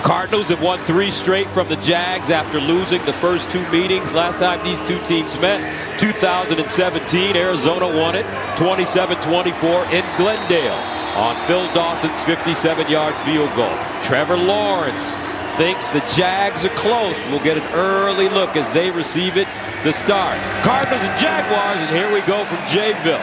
Cardinals have won 3 straight from the Jags after losing the first 2 meetings. Last time these 2 teams met, 2017, Arizona won it 27-24 in Glendale on Phil Dawson's 57-yard field goal. Trevor Lawrence thinks the Jags are close. We'll get an early look as they receive it to start. Cardinals and Jaguars, and here we go from Jayville.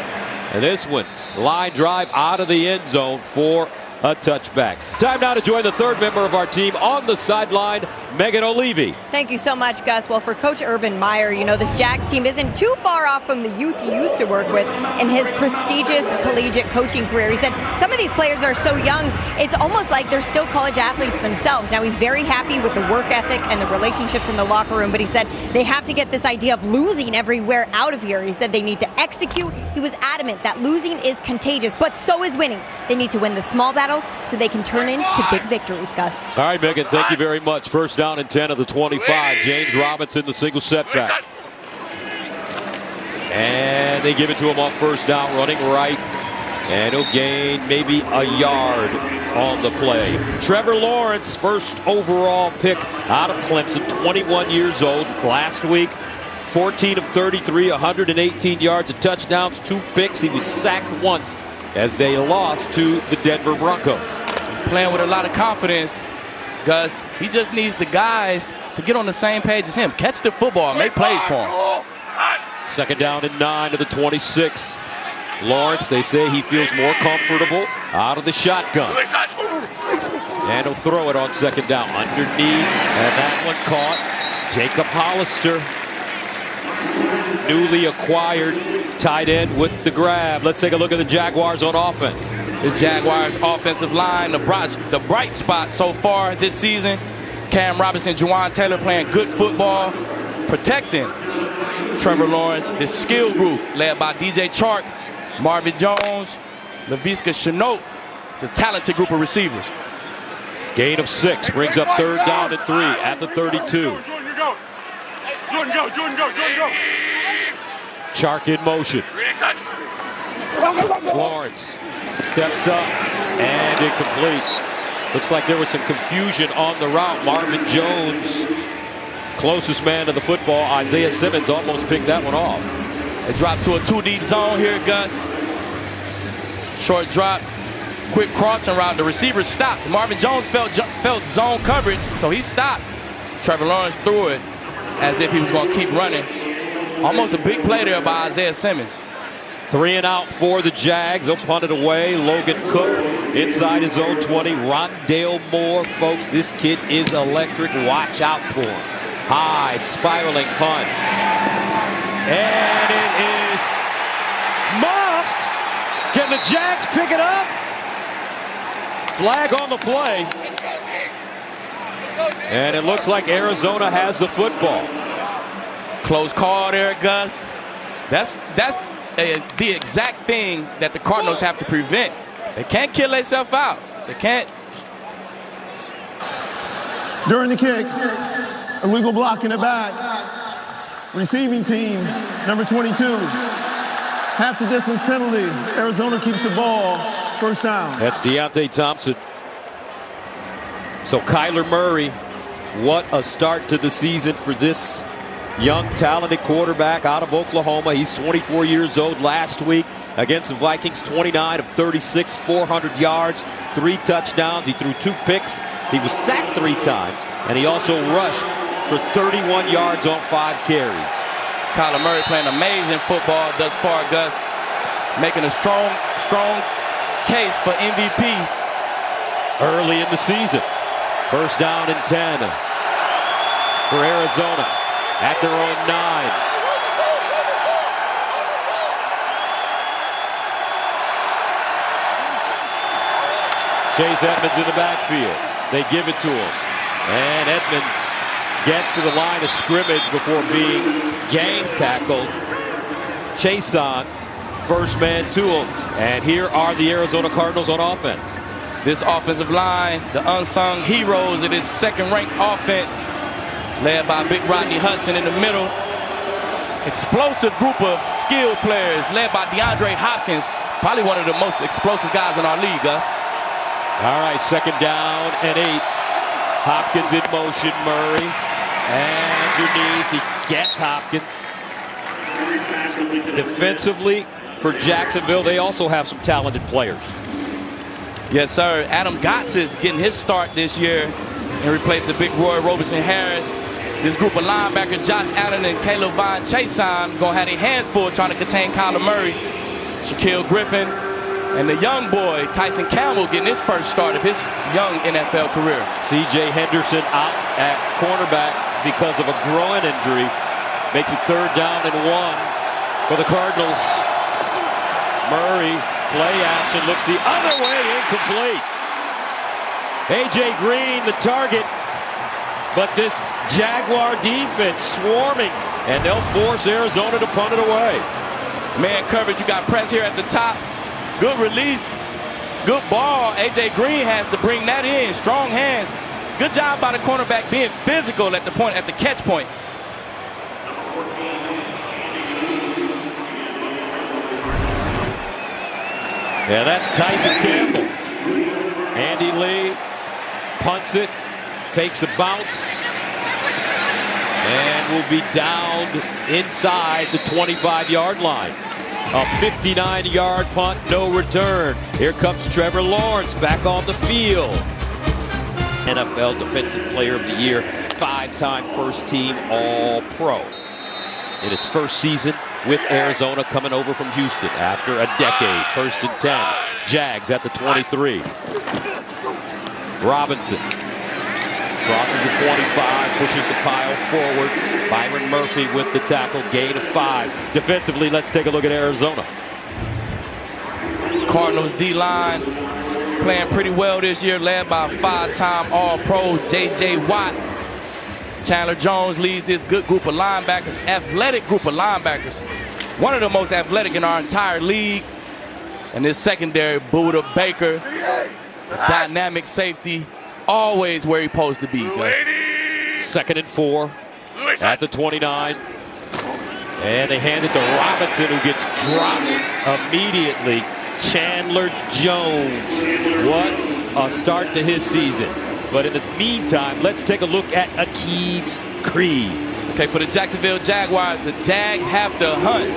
And this one, line drive out of the end zone for a touchback. Time now to join the third member of our team on the sideline, Megan O'Leary. Thank you so much, Gus. Well, for Coach Urban Meyer, you know, this Jags team isn't too far off from the youth he used to work with in his prestigious collegiate coaching career. He said some of these players are so young, it's almost like they're still college athletes themselves. Now, he's very happy with the work ethic and the relationships in the locker room, but he said they have to get this idea of losing everywhere out of here. He said they need to execute. He was adamant that losing is contagious, but so is winning. They need to win the small battles so they can turn into big victories, Gus. All right, Megan, thank you very much. First down and 10 of the 25. James Robinson, the single setback. And they give it to him off first down, running right. And he'll gain maybe a yard on the play. Trevor Lawrence, first overall pick out of Clemson, 21 years old. Last week, 14 of 33, 118 yards, and touchdowns, 2 picks. He was sacked once as they lost to the Denver Broncos. Playing with a lot of confidence, Gus. He just needs the guys to get on the same page as him. Catch the football, make plays for him. Second down and 9 to the 26. Lawrence, they say he feels more comfortable out of the shotgun. And he'll throw it on second down underneath. And that one caught. Jacob Hollister, newly acquired tight end, with the grab. Let's take a look at the Jaguars on offense. The Jaguars offensive line, the bright spot so far this season. Cam Robinson, Juwan Taylor playing good football, protecting Trevor Lawrence. This skill group led by DJ Chark, Marvin Jones, Laviska Shenault. It's a talented group of receivers. Gain of 6 brings up third down and 3 at the 32. Jordan, go. Chark in motion. Lawrence steps up and incomplete. Looks like there was some confusion on the route. Marvin Jones, closest man to the football. Isaiah Simmons almost picked that one off. They drop to a 2-deep zone here, Gus. Short drop, quick crossing route. The receiver stopped. Marvin Jones felt zone coverage, so he stopped. Trevor Lawrence threw it as if he was going to keep running. Almost a big play there by Isaiah Simmons. 3 and out for the Jags. They'll punt it away. Logan Cook inside his own 20. Rondale Moore, folks, this kid is electric. Watch out for him. High, spiraling punt. And it is muffed. Can the Jags pick it up? Flag on the play. And it looks like Arizona has the football. Close call there, Gus. That's the exact thing that the Cardinals have to prevent. They can't kill themselves out. They can't. During the kick, illegal block in the back. Receiving team, number 22. Half the distance penalty. Arizona keeps the ball. First down. That's Deontay Thompson. So Kyler Murray, what a start to the season for this young, talented quarterback out of Oklahoma. He's 24 years old. Last week against the Vikings, 29 of 36, 400 yards, 3 touchdowns. He threw 2 picks. He was sacked 3 times, and he also rushed for 31 yards on 5 carries. Kyler Murray playing amazing football thus far, Gus. Making a strong case for MVP early in the season. First down and 10 for Arizona at their own 9. Chase Edmonds in the backfield. They give it to him. And Edmonds gets to the line of scrimmage before being gang tackled. Chason, first man to him. And here are the Arizona Cardinals on offense. This offensive line, the unsung heroes of this second-ranked offense, led by Big Rodney Hudson in the middle. Explosive group of skilled players led by DeAndre Hopkins, probably one of the most explosive guys in our league, Gus. All right, second down and 8. Hopkins in motion, Murray. Underneath, he gets Hopkins. Defensively for Jacksonville, they also have some talented players. Yes, sir. Adam Gotts is getting his start this year and replacing Big Roy Robertson-Harris. This group of linebackers, Josh Allen and Caleb Von Chason, going to have their hands full trying to contain Kyler Murray, Shaquille Griffin, and the young boy, Tyson Campbell, getting his first start of his young NFL career. C.J. Henderson out at cornerback because of a groin injury. Makes it 3rd down and 1 for the Cardinals. Murray, play action, looks the other way, incomplete. A.J. Green, the target, but this Jaguar defense swarming, and they'll force Arizona to punt it away. Man coverage, you got press here at the top. Good release, good ball. A.J. Green has to bring that in, strong hands. Good job by the cornerback being physical at the point, at the catch point. Yeah, that's Tyson Campbell. Andy Lee punts it, takes a bounce, and will be downed inside the 25-yard line. A 59-yard punt, no return. Here comes Trevor Lawrence back on the field. NFL Defensive Player of the Year, 5-time first-team All-Pro. In his first season with Arizona, coming over from Houston after a decade. 1st and 10. Jags at the 23. Robinson crosses the 25, pushes the pile forward. Byron Murphy with the tackle, gain of 5. Defensively, let's take a look at Arizona. Cardinals D-line playing pretty well this year, led by 5-time All-Pro J.J. Watt. Chandler Jones leads this good group of linebackers, athletic group of linebackers. One of the most athletic in our entire league. And this secondary, Buda Baker, dynamic safety, always where he's supposed to be, Gus. 2nd and 4 at the 29. And they hand it to Robinson, who gets dropped immediately. Chandler Jones. What a start to his season. But in the meantime, let's take a look at Aqib's Creed. Okay, for the Jacksonville Jaguars, the Jags have to hunt.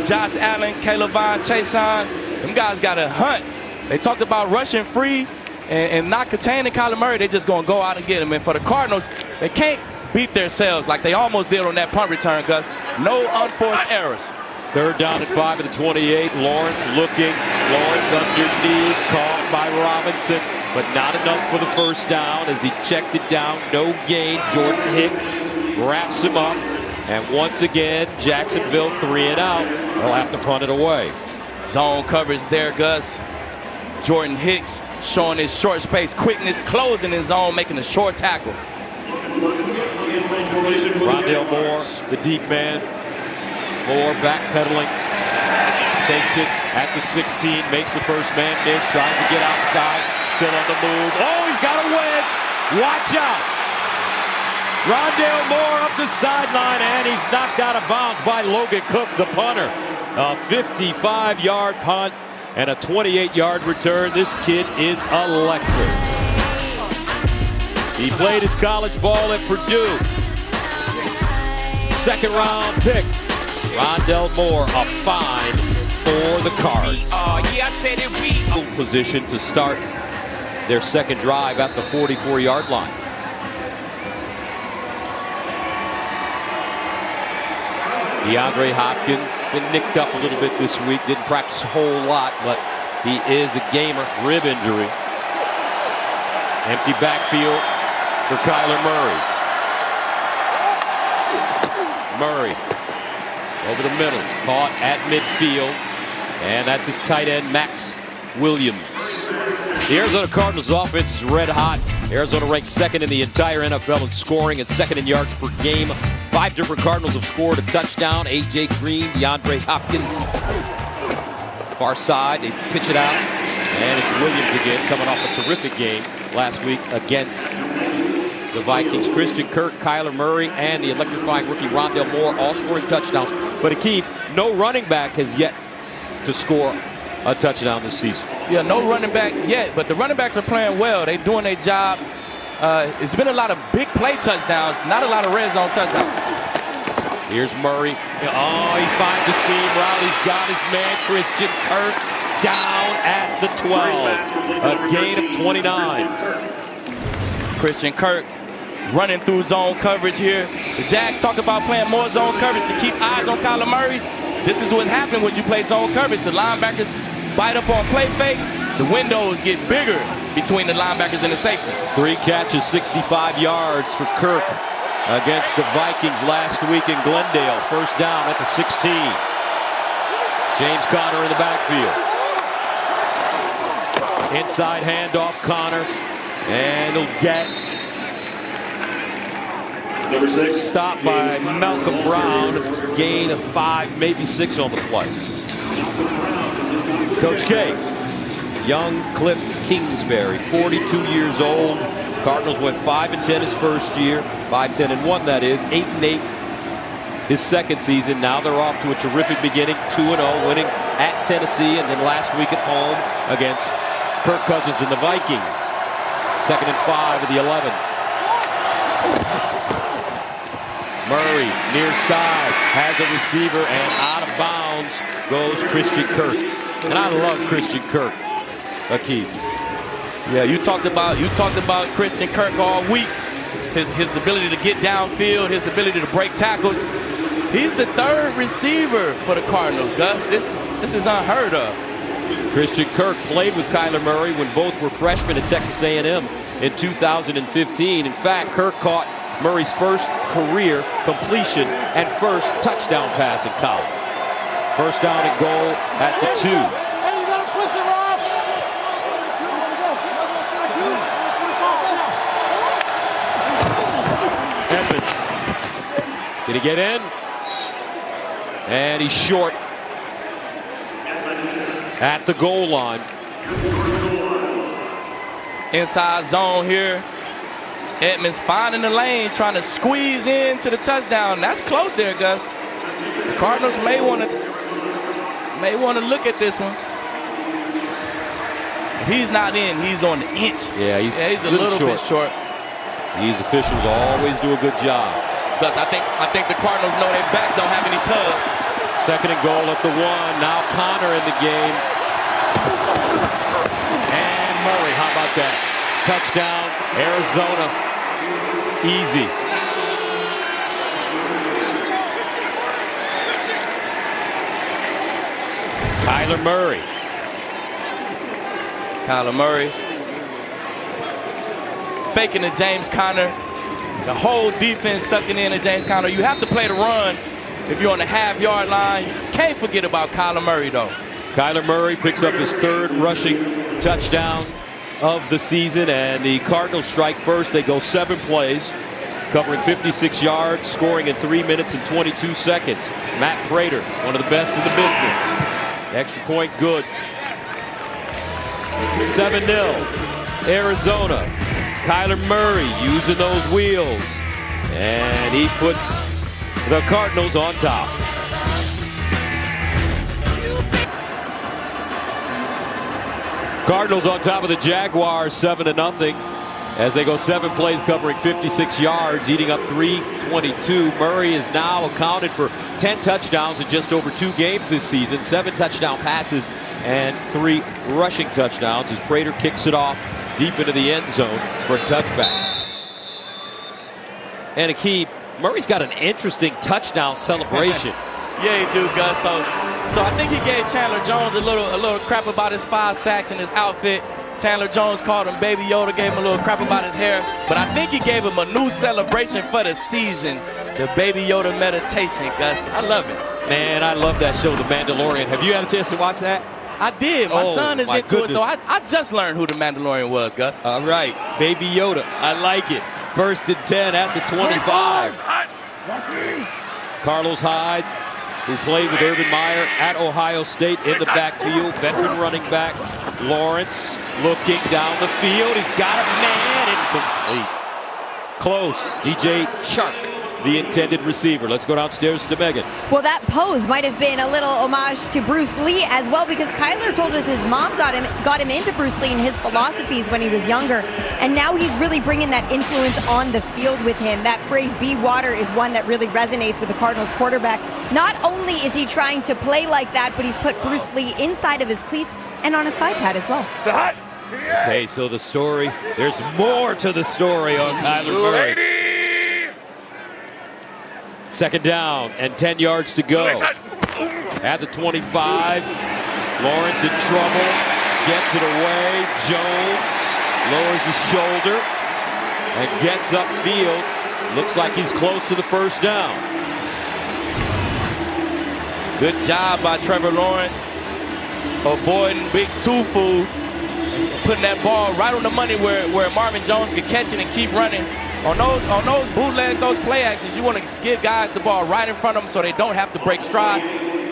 Josh Allen, Caleb Von Chason, them guys got to hunt. They talked about rushing free and not containing Kyler Murray. They're just going to go out and get him. And for the Cardinals, they can't beat themselves like they almost did on that punt return, Gus. No unforced errors. 3rd down and 5 at the 28. Lawrence looking. Lawrence underneath, caught by Robinson, but not enough for the 1st down as he checked it down. No gain. Jordan Hicks wraps him up. And once again, Jacksonville 3 and out. They'll have to punt it away. Zone coverage there, Gus. Jordan Hicks showing his short space quickness, closing his zone, making a short tackle. Rondale Moore, the deep man. Moore backpedaling. Takes it at the 16, makes the first man miss, tries to get outside, still on the move. Oh, he's got a wedge. Watch out. Rondale Moore up the sideline, and he's knocked out of bounds by Logan Cook, the punter. A 55-yard punt and a 28-yard return. This kid is electric. He played his college ball at Purdue. 2nd round pick. Rondale Moore, a find for the Cards. Yeah, I said it. Position to start their 2nd drive at the 44-yard line. DeAndre Hopkins been nicked up a little bit this week. Didn't practice a whole lot, but he is a gamer. Rib injury. Empty backfield for Kyler Murray. Murray over the middle, caught at midfield, and that's his tight end, Max Williams. The Arizona Cardinals offense is red hot. Arizona ranks 2nd in the entire NFL in scoring and 2nd in yards per game. 5 different Cardinals have scored a touchdown. A.J. Green, DeAndre Hopkins. Far side, they pitch it out, and it's Williams again, coming off a terrific game last week against the Vikings. Christian Kirk, Kyler Murray, and the electrifying rookie Rondale Moore all scoring touchdowns. But Aqib, no running back has yet to score a touchdown this season. Yeah, no running back yet, but the running backs are playing well. They're doing their job. It's been a lot of big play touchdowns, not a lot of red zone touchdowns. Here's Murray. Oh, he finds a seam route. He's got his man, Christian Kirk, down at the 12. A gain of 29. Christian Kirk running through zone coverage here. The Jags talk about playing more zone coverage to keep eyes on Kyler Murray. This is what happened when you play zone coverage. The linebackers bite up on play fakes. The windows get bigger between the linebackers and the safeties. 3 catches, 65 yards for Kirk against the Vikings last week in Glendale. First down at the 16. James Conner in the backfield. Inside handoff, Conner. And he'll get Number 6. stopped by Malcolm Brown. It's a gain of 5, maybe 6 on the play. Coach K. Young Cliff Kingsbury, 42 years old. Cardinals went 5-10 his first year, 5-10-1 that is, 8-8 his second season. Now they're off to a terrific beginning, 2-0, winning at Tennessee, and then last week at home against Kirk Cousins and the Vikings. 2nd and 5 of the 11. Murray near side has a receiver, and out of bounds goes Christian Kirk. And I love Christian Kirk. Akeem. Yeah, you talked about Christian Kirk all week. His ability to get downfield, his ability to break tackles. He's the 3rd receiver for the Cardinals, Gus. This is unheard of. Christian Kirk played with Kyler Murray when both were freshmen at Texas A&M in 2015. In fact, Kirk caught Murray's first career completion and first touchdown pass in college. First down and goal at the 2. Did he get in? And he's short at the goal line. Inside zone here. Edmonds finding the lane, trying to squeeze into the touchdown. That's close there, Gus. The Cardinals may want to look at this one. If he's not in, he's on the inch. Yeah, he's a little bit short. These officials always do a good job. Gus, I think the Cardinals know their backs don't have any tugs. 2nd and goal at the 1. Now Conner in the game. And Murray, how about that? Touchdown, Arizona. Easy. Kyler Murray. Kyler Murray. Faking to James Conner. The whole defense sucking in to James Conner. You have to play the run if you're on the half-yard line. Can't forget about Kyler Murray, though. Kyler Murray picks up his 3rd rushing touchdown of the season, and the Cardinals strike first. They go 7 plays, covering 56 yards, scoring in 3 minutes and 22 seconds. Matt Prater, one of the best in the business. Extra point good. 7-0, Arizona. Kyler Murray using those wheels, and he puts the Cardinals on top. Cardinals on top of the Jaguars 7-0 as they go 7 plays covering 56 yards, eating up 322. Murray is now accounted for 10 touchdowns in just over 2 games this season, 7 touchdown passes and 3 rushing touchdowns as Prater kicks it off deep into the end zone for a touchback. And Akeem, Murray's got an interesting touchdown celebration. Yeah, he do, Gus. So I think he gave Chandler Jones a little crap about his 5 sacks and his outfit. Chandler Jones called him Baby Yoda, gave him a little crap about his hair. But I think he gave him a new celebration for the season, the Baby Yoda meditation, Gus. I love it. Man, I love that show, The Mandalorian. Have you had a chance to watch that? I did. My son is into goodness. it, so I just learned who the Mandalorian was, Gus. All right, Baby Yoda. I like it. 1st and 10 at the 25. Carlos Hyde, who played with Urban Meyer at Ohio State in the backfield. Veteran running back Lawrence looking down the field. He's got a man incomplete. Close. DJ Chark, the intended receiver. Let's go downstairs to Megan. Well, that pose might have been a little homage to Bruce Lee as well, because Kyler told us his mom got him into Bruce Lee and his philosophies when he was younger, and now he's really bringing that influence on the field with him. That phrase, be water, is one that really resonates with the Cardinals quarterback. Not only is he trying to play like that, but he's put Bruce Lee inside of his cleats and on his thigh pad as well. Okay, so the story, there's more to the story on Kyler Murray. Second down and 10 yards to go. At the 25, Lawrence in trouble, gets it away. Jones lowers his shoulder and gets upfield. Looks like he's close to the first down. Good job by Trevor Lawrence avoiding Big Tufu, putting that ball right on the money where Marvin Jones could catch it and keep running. On those bootlegs, those play actions, you want to give guys the ball right in front of them so they don't have to break stride.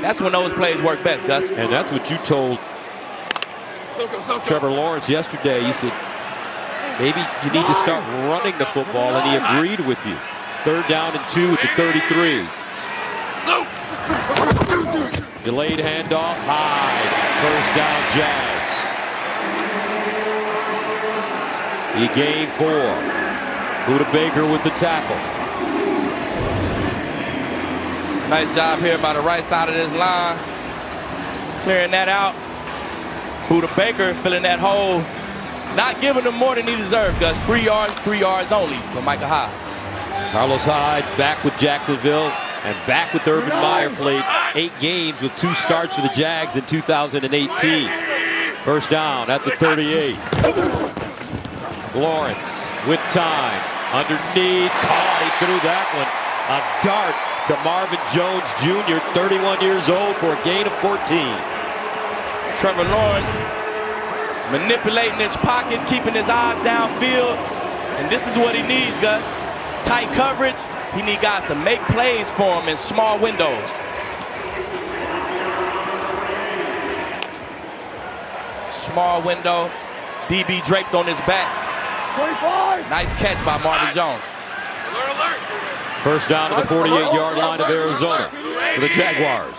That's when those plays work best, Gus. And that's what you told Trevor Lawrence yesterday. You said, maybe you need to start running the football, and he agreed with you. Third down and 2 at the 33. Delayed handoff, Hyde. First down, Jags. He gained 4. Buda Baker with the tackle. Nice job here by the right side of this line. Clearing that out. Buda Baker filling that hole. Not giving him more than he deserved, Gus. 3 yards only for Micah Hyde. Carlos Hyde back with Jacksonville and back with Urban Meyer. Played 8 games with 2 starts for the Jags in 2018. First down at the 38. Lawrence with time. Underneath, caught, he threw that one. A dart to Marvin Jones Jr., 31 years old, for a gain of 14. Trevor Lawrence manipulating his pocket, keeping his eyes downfield. And this is what he needs, Gus. Tight coverage. He needs guys to make plays for him in small windows. Small window. DB draped on his back. 25. Nice catch by Marvin Jones. First down to the 48-yard line of Arizona for the Jaguars.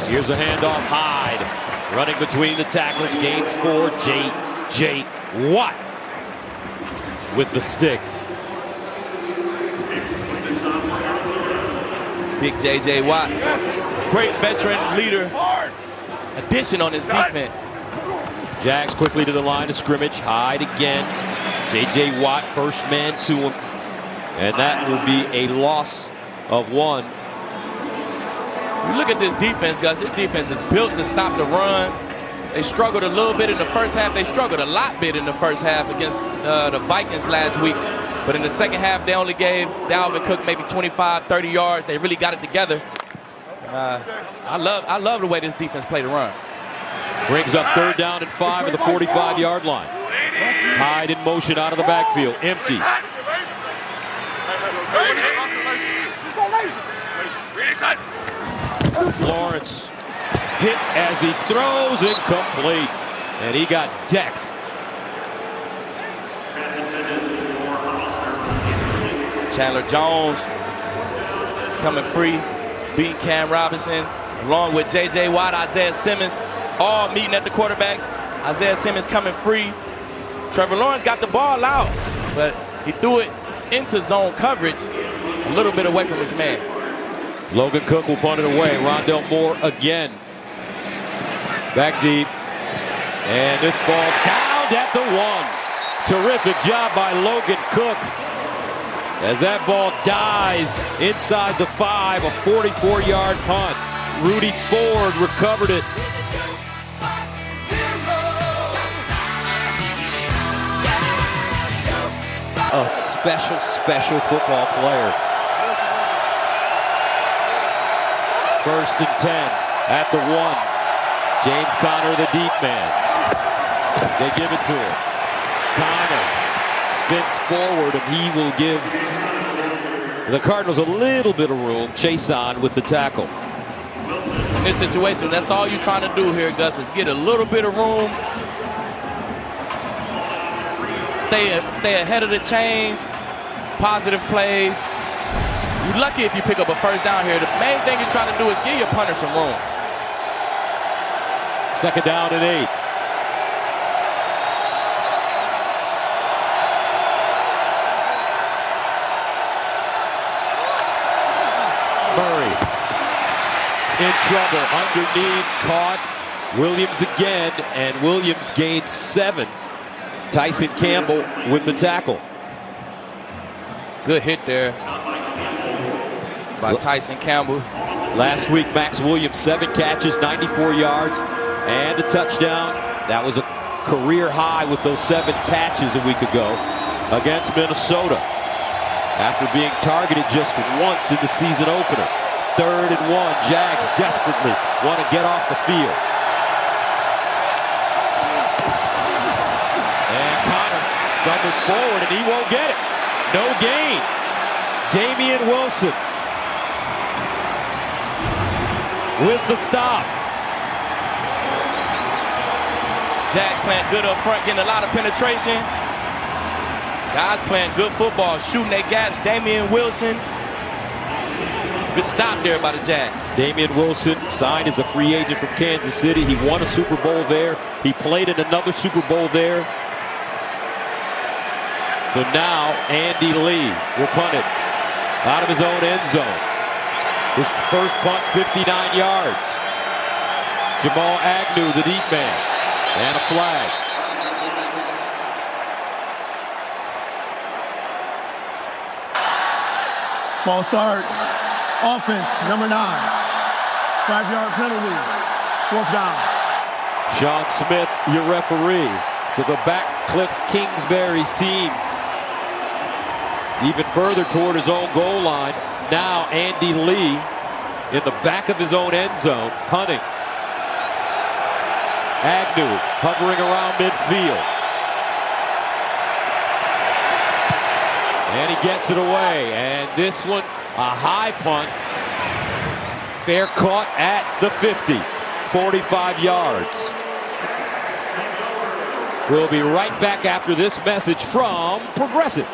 Here's a handoff, Hyde. Running between the tackles, gains 4. J.J. Watt with the stick. Big J.J. Watt. Great veteran leader. Addition on his defense. Jags quickly to the line of scrimmage. Hyde again. J.J. Watt, first man to him. And that will be a loss of 1. You look at this defense, Gus. This defense is built to stop the run. They struggled a little bit in the first half. They struggled a lot in the first half against the Vikings last week. But in the second half, they only gave Dalvin Cook maybe 25, 30 yards. They really got it together. I love the way this defense played the run. Brings up third down and 5 at the 45-yard line. Hyde in motion out of the backfield. Empty. Lawrence hit as he throws, incomplete. And he got decked. Chandler Jones coming free, beating Cam Robinson, along with J.J. Watt, Isaiah Simmons, all meeting at the quarterback. Isaiah Simmons coming free. Trevor Lawrence got the ball out, but he threw it into zone coverage, a little bit away from his man. Logan Cook will punt it away. Rondell Moore again. Back deep. And this ball down at the 1. Terrific job by Logan Cook. As that ball dies inside the 5, a 44-yard punt. Rudy Ford recovered it. A special football player. First and 10 at the 1. James Conner, the deep man. They give it to him. Conner spins forward, and he will give the Cardinals a little bit of room. Chase on with the tackle. In this situation, that's all you're trying to do here, Gus, is get a little bit of room. stay ahead of the chains, positive plays. You're lucky if you pick up a first down here. The main thing you're trying to do is give your punter some room. 2nd down and 8. Murray in trouble underneath, caught. Williams again, and Williams gained 7. Tyson Campbell with the tackle. Good hit there by Tyson Campbell. Last week, Max Williams, 7 catches, 94 yards, and a touchdown. That was a career high with those 7 catches a week ago against Minnesota, after being targeted just once in the season opener. 3rd and 1. Jags desperately want to get off the field. And Connor stumbles forward, and he won't get it. No gain. Damian Wilson with the stop. Jags playing good up front, getting a lot of penetration. Guys playing good football, shooting their gaps. Damian Wilson. Good stop there by the Jags. Damian Wilson signed as a free agent from Kansas City. He won a Super Bowl there. He played in another Super Bowl there. So now Andy Lee will punt it out of his own end zone. His first punt, 59 yards. Jamal Agnew, the deep man, and a flag. False start. Offense, number 9. 5-yard penalty. 4th down. Sean Smith, your referee. So the back Cliff Kingsbury's team even further toward his own goal line. Now Andy Lee in the back of his own end zone, punting. Agnew hovering around midfield. And he gets it away. And this one, a high punt. Fair caught at the 50. 45 yards. We'll be right back after this message from Progressive.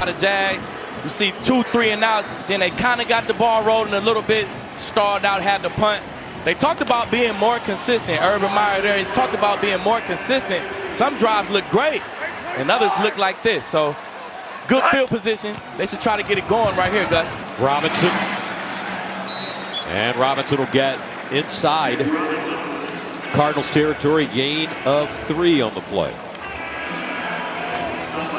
The Jags, you see 2 3-and-outs. Then they kind of got the ball rolling a little bit. Stalled out, had the punt. They talked about being more consistent. Urban Meyer there, he talked about being more consistent. Some drives look great, and others look like this. So, good field position. They should try to get it going right here, Gus. Robinson. And Robinson will get inside Cardinals territory. Gain of 3 on the play.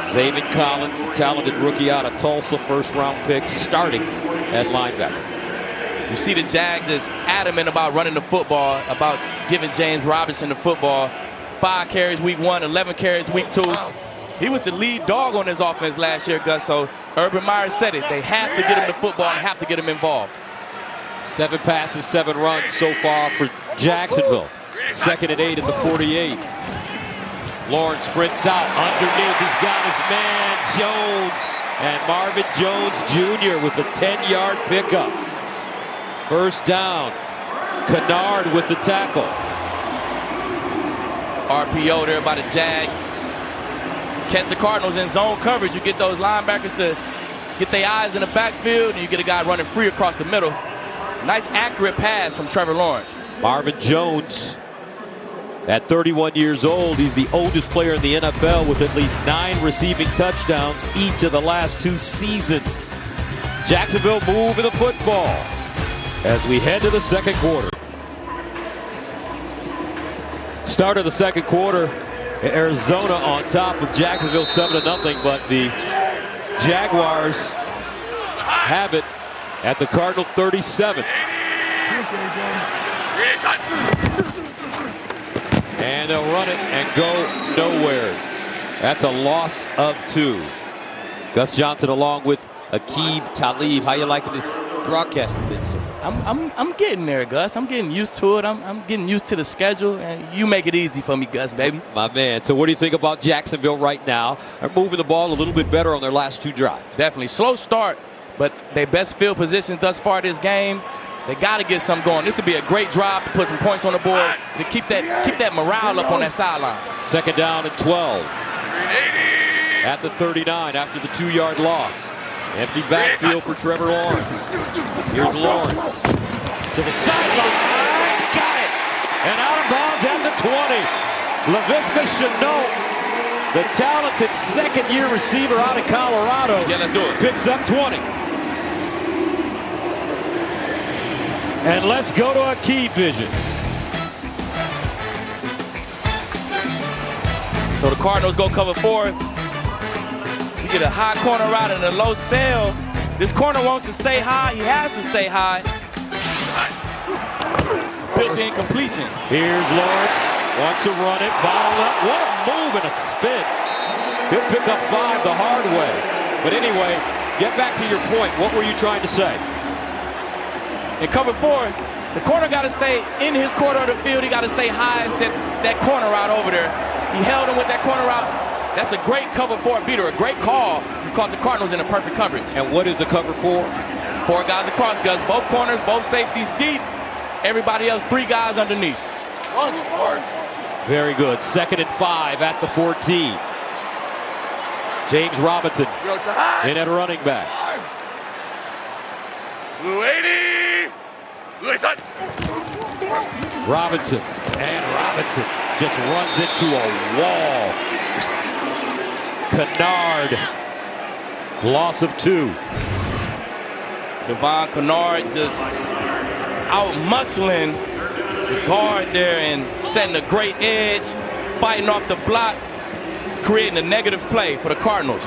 Zaven Collins, the talented rookie out of Tulsa, 1st-round pick, starting at linebacker. You see the Jags is adamant about running the football, about giving James Robinson the football. 5 carries week 1, 11 carries week 2. He was the lead dog on his offense last year, Gus, so Urban Meyer said it. They have to get him the football and have to get him involved. 7 passes, 7 runs so far for Jacksonville. 2nd and 8 at the 48. Lawrence sprints out underneath. He's got his man, Jones. And Marvin Jones Jr. with a 10-yard pickup. 1st down. Kennard with the tackle. RPO there by the Jags. Catch the Cardinals in zone coverage. You get those linebackers to get their eyes in the backfield, and you get a guy running free across the middle. Nice accurate pass from Trevor Lawrence. Marvin Jones, at 31 years old, he's the oldest player in the NFL with at least 9 receiving touchdowns each of the last 2 seasons. Jacksonville moving the football as we head to the 2nd quarter. Start of the 2nd quarter, Arizona on top of Jacksonville 7-0, but the Jaguars have it at the Cardinal 37. And they'll run it and go nowhere. That's a loss of 2. Gus Johnson along with Aqib Talib. How you liking this broadcasting thing so far? I'm getting there, Gus. I'm getting used to it. I'm getting used to the schedule, and you make it easy for me, Gus, baby. My man. So what do you think about Jacksonville right now? They're moving the ball a little bit better on their last 2 drives. Definitely. Slow start, but their best field position thus far this game. They got to get something going. This would be a great drive to put some points on the board to keep that morale up on that sideline. 2nd down and 12. at the 39 after the 2-yard loss. Empty backfield for Trevor Lawrence. Here's Lawrence to the sideline. Got it. And out of bounds at the 20. LaVisca Chenault, the talented second-year receiver out of Colorado, let's do it. picks up 20. And let's go to a key vision. So the Cardinals go cover 4. You get a high corner route and a low sail. This corner wants to stay high. He has to stay high. Built-in completion. Here's Lawrence. Wants to run it. Bottle up. What a move and a spin. He'll pick up 5 the hard way. But anyway, get back to your point. What were you trying to say? In cover 4, the corner got to stay in his quarter of the field. He got to stay high as that corner route over there. He held him with that corner route. That's a great cover 4 beater, a great call. He caught the Cardinals in a perfect coverage. And what is a cover 4? 4 guys across, Gus. Both corners, both safeties deep. Everybody else, 3 guys underneath. Very good. 2nd and 5 at the 14. James Robinson in at running back. Blue 80. Blue 80. Robinson. And Robinson just runs into a wall. Kennard. Loss of 2. Devon Kennard just out-muscling the guard there and setting a great edge, fighting off the block, creating a negative play for the Cardinals.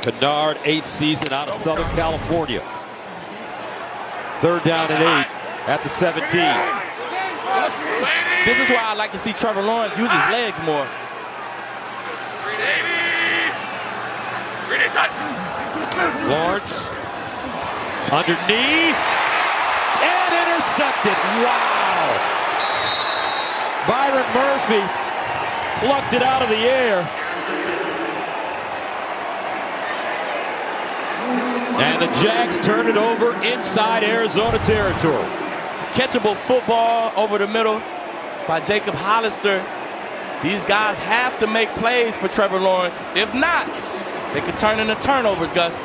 Kennard, 8th season out of Southern California. 3rd down and 8 at the 17. This is why I like to see Trevor Lawrence use his legs more. Lawrence underneath and intercepted. Wow. Byron Murphy plucked it out of the air. And the Jags turn it over inside Arizona territory. Catchable football over the middle by Jacob Hollister. These guys have to make plays for Trevor Lawrence. If not, they could turn into turnovers, Gus.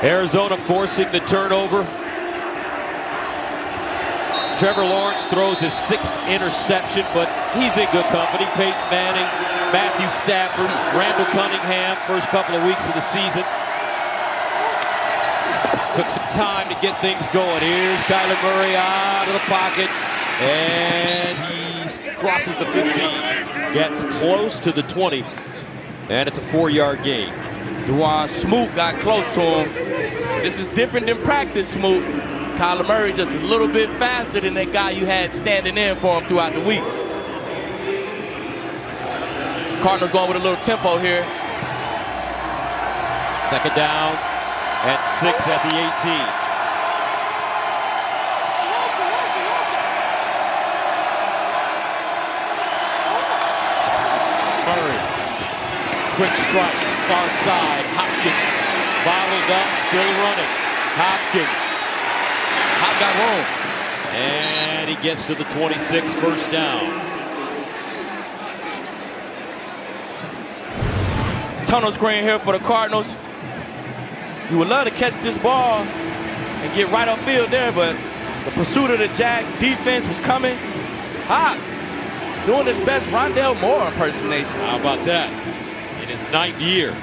Arizona forcing the turnover. Trevor Lawrence throws his 6th interception, but he's in good company. Peyton Manning, Matthew Stafford, Randall Cunningham, first couple of weeks of the season. Took some time to get things going. Here's Kyler Murray out of the pocket, and he crosses the 15. Gets close to the 20, and it's a 4-yard gain. Juwan Smoot got close to him. This is different than practice, Smoot. Kyler Murray just a little bit faster than that guy you had standing in for him throughout the week. Cardinals going with a little tempo here. 2nd down and 6 at the 18. Murray. Quick strike, far side. Hopkins bottled up, still running. Hopkins. Hop got room. And he gets to the 26, 1st down. Tunnel screen here for the Cardinals. You would love to catch this ball and get right upfield there, but the pursuit of the Jags defense was coming. Hop doing his best Rondell Moore impersonation. How about that? In his 9th year.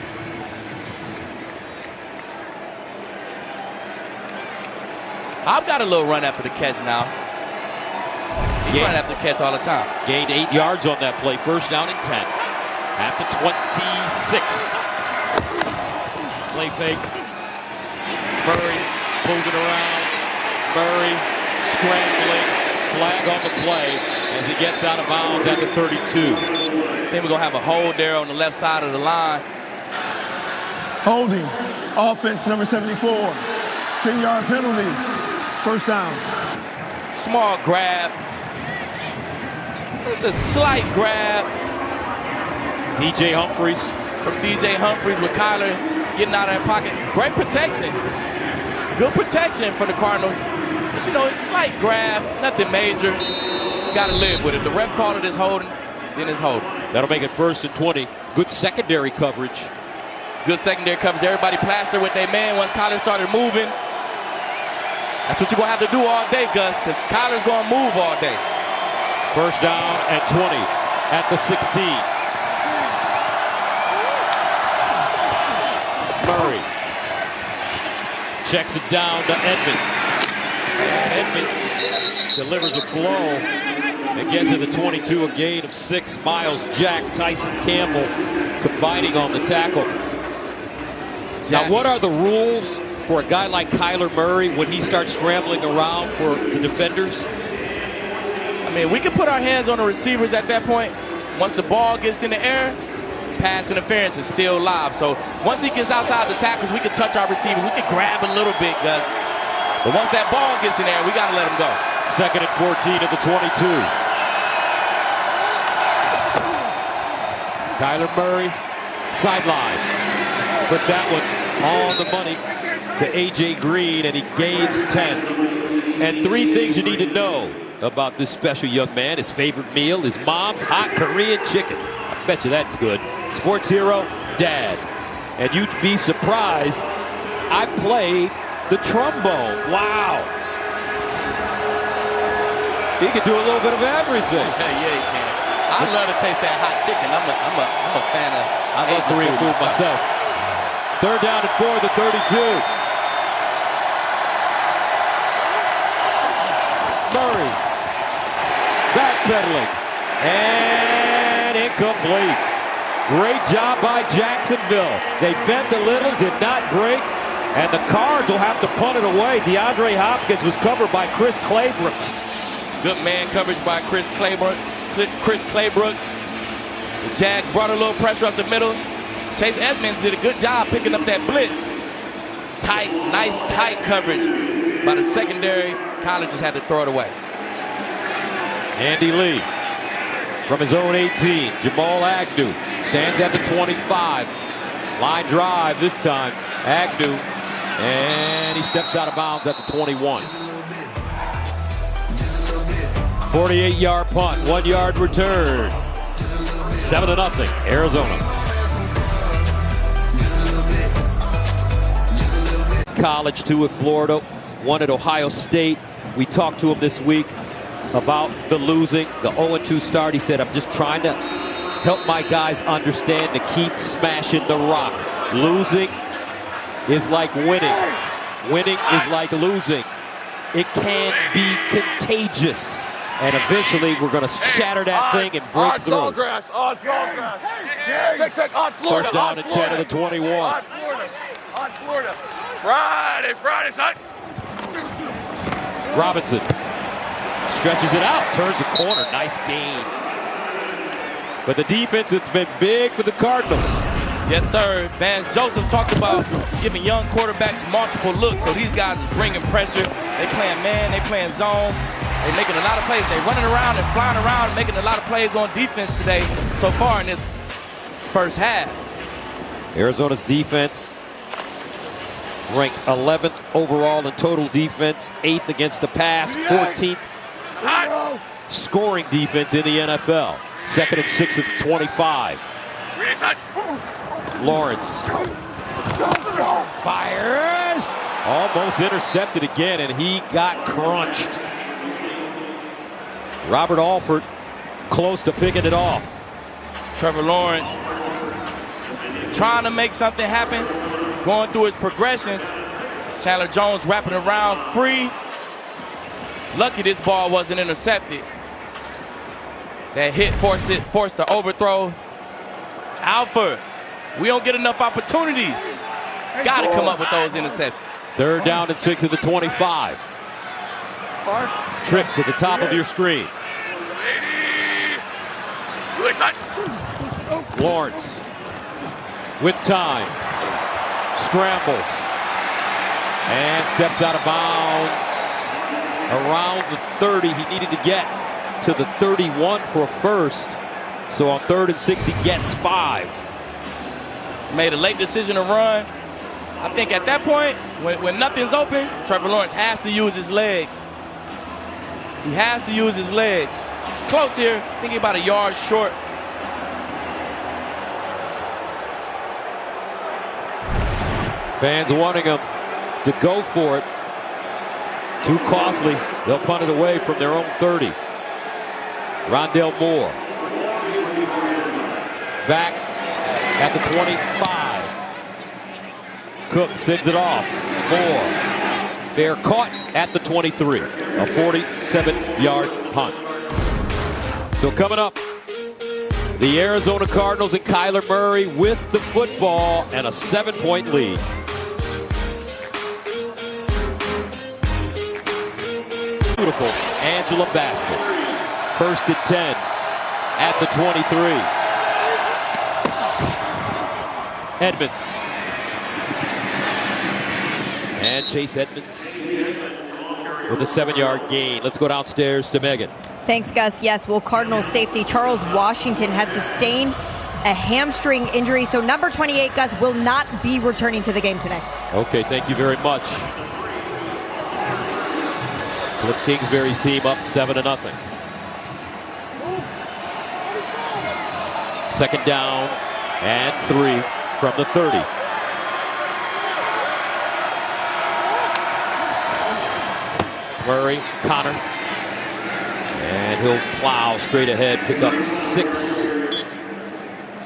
Hop got a little run after the catch now. He's running after the catch all the time. Gained 8 yards on that play. 1st down and 10. At the 26. Play fake. Murray moving around. Murray scrambling. Flag on the play as he gets out of bounds at the 32. I think we're going to have a hold there on the left side of the line. Holding. Offense number 74. 10-yard penalty. 1st down. Small grab. It's a slight grab. DJ Humphries. From DJ Humphries with Kyler getting out of that pocket. Great protection. Good protection for the Cardinals. Just, it's a slight grab, nothing major. Got to live with it. The ref called it as holding, then it's holding. That'll make it 1st and 20. Good secondary coverage. Good secondary coverage. Everybody plastered with their man once Kyler started moving. That's what you're going to have to do all day, Gus, because Kyler's going to move all day. 1st down and 20 at the 16. Murray checks it down to Edmonds. Edmonds delivers a blow and gets to the 22, a gain of 6. Miles Jack, Tyson Campbell combining on the tackle. Now, what are the rules for a guy like Kyler Murray when he starts scrambling around for the defenders? I mean, we can put our hands on the receivers at that point. Once the ball gets in the air, pass interference is still live. So once he gets outside the tackles, we can touch our receivers. We can grab a little bit, Gus. But once that ball gets in there, we got to let him go. 2nd and 14 at the 22. Kyler Murray, sideline. Put that one on the money to A.J. Green, and he gains 10. And 3 things you need to know about this special young man. His favorite meal, his mom's hot Korean chicken. I bet you that's good. Sports hero, dad. And you'd be surprised, I played the trombone. Wow. He can do a little bit of everything. Yeah, he can. I love to taste that hot chicken. I'm a fan of I love Korean food myself. 3rd down and 4 at the 32. Murray. Backpedaling. And incomplete. Great job by Jacksonville. They bent a little, did not break, and the Cards will have to punt it away. DeAndre Hopkins was covered by Chris Claybrooks. Good man coverage by Chris Claybrooks. The Jags brought a little pressure up the middle. Chase Edmonds did a good job picking up that blitz. Tight, nice tight coverage by the secondary. Kyler just had to throw it away. Andy Lee from his own 18. Jamal Agnew stands at the 25. Line drive this time. Agnew. And he steps out of bounds at the 21. 48-yard punt. 1-yard return. 7-0 Arizona. College, 2 at Florida, 1 at Ohio State. We talked to him this week about the losing, the 0-2 start. He said, I'm just trying to help my guys understand to keep smashing the rock. Losing is like winning. Winning is like losing. It can be contagious. And eventually we're going to shatter that thing and break through. On grass, on grass. Check, on Florida. 1st down and 10 at the 21. On Florida. Friday, son. Robinson stretches it out, turns a corner, nice gain. But the defense has been big for the Cardinals. Yes, sir. Vance Joseph talked about giving young quarterbacks multiple looks. So these guys are bringing pressure. They playing man, they playing zone. They're making a lot of plays. They're running around and flying around and making a lot of plays on defense today so far in this first half. Arizona's defense ranked 11th overall in total defense, 8th against the pass, 14th scoring defense in the NFL. 2nd and 6 at the 25. Lawrence fires, almost intercepted again, and he got crunched. Robert Alford close to picking it off. Trevor Lawrence trying to make something happen, going through his progressions. Chandler Jones wrapping around free. Lucky this ball wasn't intercepted. That hit forced the overthrow. Alford, we don't get enough opportunities. Got to come up with those interceptions. 3rd down and 6 at the 25. Trips at the top of your screen. Lawrence with time. Scrambles. And steps out of bounds. Around the 30 he needed to get to the 31 for a first. So on 3rd and 6, he gets 5. Made a late decision to run. I think at that point, when nothing's open, Trevor Lawrence has to use his legs. He has to use his legs. Close here, thinking about a yard short. Fans wanting him to go for it. Too costly. They'll punt it away from their own 30. Rondale Moore. Back at the 25. Cook sends it off. Moore. Fair caught at the 23. A 47-yard punt. So coming up, the Arizona Cardinals and Kyler Murray with the football and a 7-point lead. Beautiful. Angela Bassett. 1st and 10 at the 23. Edmonds. And Chase Edmonds with a 7-yard gain. Let's go downstairs to Megan. Thanks, Gus. Yes, well, Cardinals safety Charles Washington has sustained a hamstring injury. So number 28, Gus, will not be returning to the game today. Okay, thank you very much. Cliff Kingsbury's team up 7-0. 2nd down and 3 from the 30. Murray, Connor, and he'll plow straight ahead, pick up 6.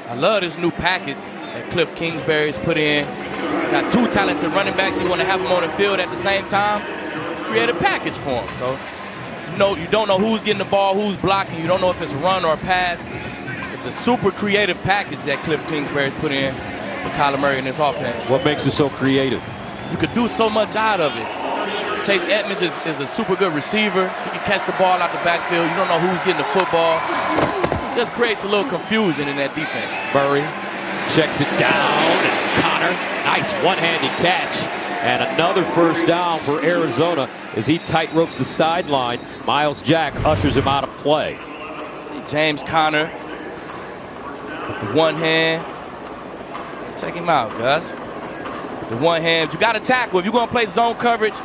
I love this new package that Cliff Kingsbury's put in. Got 2 talented running backs. You want to have them on the field at the same time. Create a package for them. So, you don't know who's getting the ball, who's blocking. You don't know if it's a run or a pass. It's a super creative package that Cliff Kingsbury's put in for Kyler Murray in this offense. What makes it so creative? You could do so much out of it. Chase Edmonds is a super good receiver. He can catch the ball out the backfield. You don't know who's getting the football. Just creates a little confusion in that defense. Murray checks it down, and Connor, nice one-handed catch. And another 1st down for Arizona as he tight ropes the sideline. Miles Jack ushers him out of play. James Conner with the one hand. Check him out, Gus. The one hand. You got to tackle. If you're going to play zone coverage,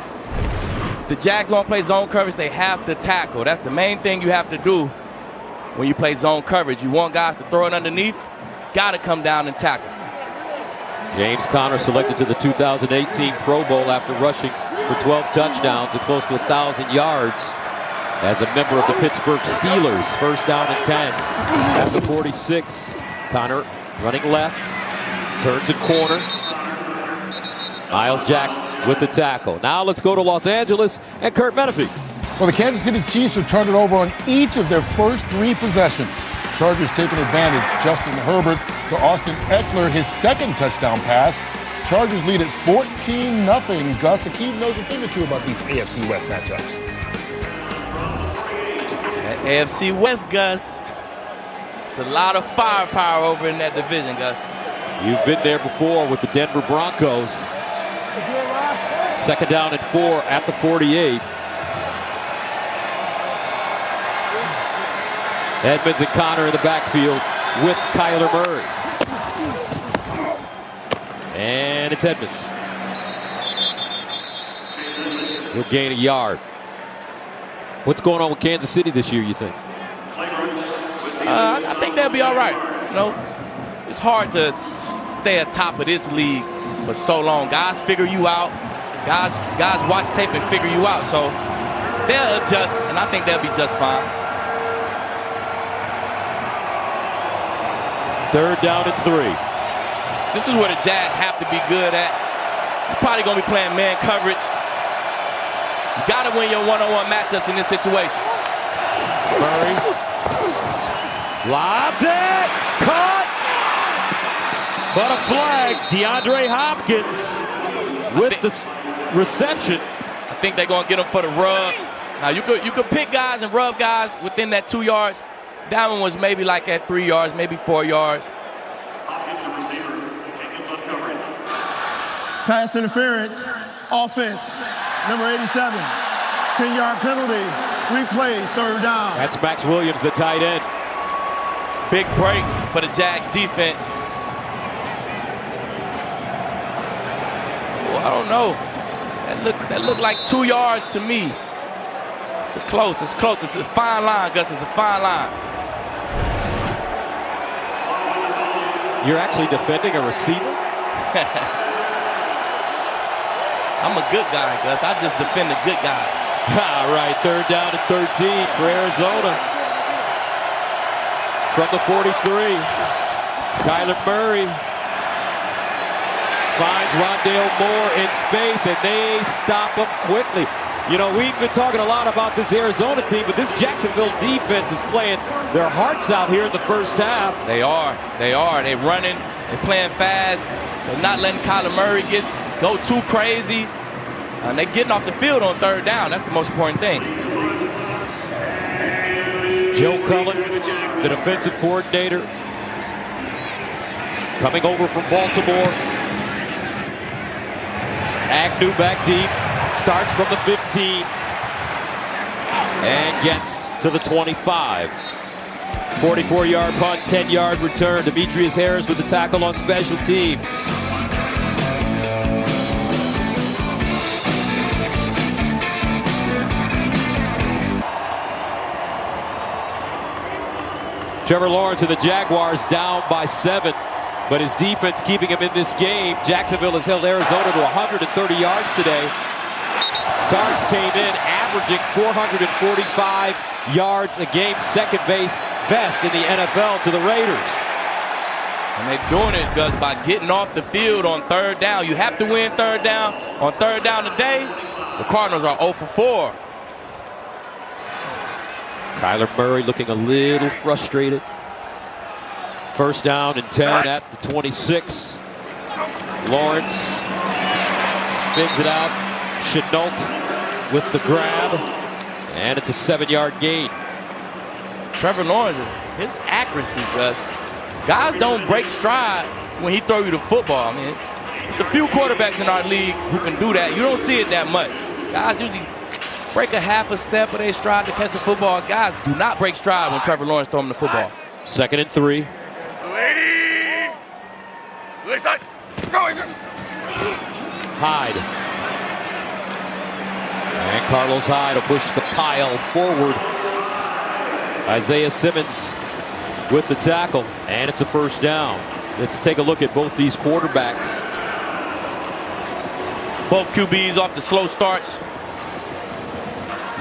the Jags don't play zone coverage, they have to tackle. That's the main thing you have to do when you play zone coverage. You want guys to throw it underneath, got to come down and tackle. James Conner selected to the 2018 Pro Bowl after rushing for 12 touchdowns and close to 1,000 yards as a member of the Pittsburgh Steelers. 1st down and 10 at the 46. Conner running left, turns a corner. Miles Jack with the tackle. Now let's go to Los Angeles and Kurt Menefee. Well, the Kansas City Chiefs have turned it over on each of their first 3 possessions. Chargers taking advantage. Justin Herbert to Austin Eckler, his 2nd touchdown pass. Chargers lead at 14-0. Gus, Akeem knows a thing or 2 about these AFC West matchups. That AFC West, Gus. It's a lot of firepower over in that division, Gus. You've been there before with the Denver Broncos. 2nd down and 4 at the 48. Edmonds and Connor in the backfield with Kyler Murray. And it's Edmonds. He'll gain a yard. What's going on with Kansas City this year, you think? I think they'll be all right. It's hard to stay atop of this league for so long. Guys figure you out. Guys watch tape and figure you out. So they'll adjust, and I think they'll be just fine. 3rd down and 3. This is where the Jags have to be good at. You're probably going to be playing man coverage. You got to win your one-on-one matchups in this situation. Murray lobs it. Caught. But a flag. DeAndre Hopkins with the reception. I think they're going to get him for the rub. Now, you could pick guys and rub guys within that 2 yards. That one was maybe like at 3 yards, maybe 4 yards. Pass interference, offense, number 87, 10-yard penalty. Replay, third down. That's Max Williams, the tight end. Big break for the Jags defense. Well, I don't know. That looked like 2 yards to me. It's close. It's close. It's a fine line, Gus. It's a fine line. You're actually defending a receiver? I'm a good guy, Gus. I just defend the good guys. All right, third down and 13 for Arizona. From the 43, Kyler Murray finds Rondale Moore in space, and they stop him quickly. You know, we've been talking a lot about this Arizona team, but this Jacksonville defense is playing their hearts out here in the first half. They are. They're running. They're playing fast. They're not letting Kyler Murray go too crazy. And they're getting off the field on third down. That's the most important thing. Joe Cullen, the defensive coordinator, coming over from Baltimore. Agnew back deep, starts from the 15 and gets to the 25. 44-yard punt, 10-yard return. Demetrius Harris with the tackle on special teams. Trevor Lawrence and the Jaguars down by 7, but his defense keeping him in this game. Jacksonville has held Arizona to 130 yards today. Cards came in averaging 445 yards a game, second best in the NFL to the Raiders. And they're doing it, Gus, by getting off the field on third down. You have to win third down. On third down today, the Cardinals are 0 for 4. Kyler Murray looking a little frustrated. First down and 10 at the 26. Lawrence spins it out. Chenault with the grab. And it's a 7-yard gain. Trevor Lawrence, his accuracy, Gus. Guys don't break stride when he throws you the football. I mean, it's a few quarterbacks in our league who can do that. You don't see it that much. Guys usually break a half a step of their stride to catch the football. Guys do not break stride when Trevor Lawrence throws them the football. Second and 3. Hyde. And Carlos Hyde will push the pile forward. Isaiah Simmons with the tackle, and it's a first down. Let's take a look at both these quarterbacks. Both QBs off the slow starts.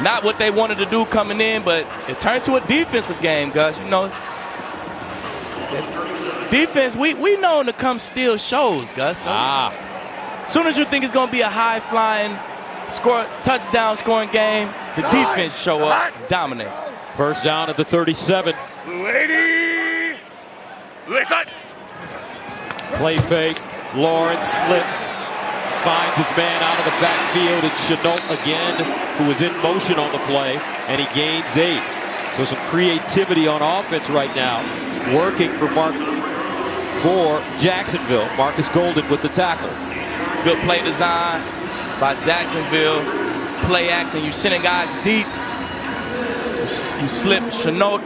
Not what they wanted to do coming in, but it turned to a defensive game, Gus. You know, defense, we known to come steal shows, Gus. So as soon as you think it's going to be a high-flying touchdown scoring game, the defense show up and dominate. First down at the 37. Play fake. Lawrence slips. Finds his man out of the backfield. It's Chenault again, who is in motion on the play, and he gains 8. So some creativity on offense right now, working for Jacksonville. Marcus Golden with the tackle. Good play design by Jacksonville. Play action. You're sending guys deep. You slip Chenault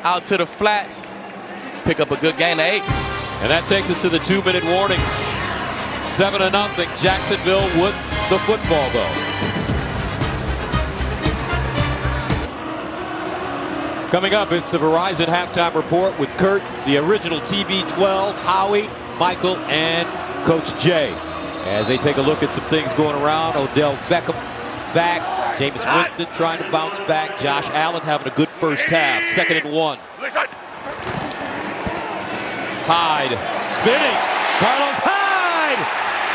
out to the flats. Pick up a good gain of 8. And that takes us to the 2-minute warning. 7-0, Jacksonville with the football, though. Coming up, it's the Verizon Halftime Report with Kurt, the original TB12, Howie, Michael, and Coach Jay. As they take a look at some things going around, Odell Beckham back, Jameis Winston trying to bounce back, Josh Allen having a good first half, 2nd and 1. Hyde spinning, Carlos Hyde!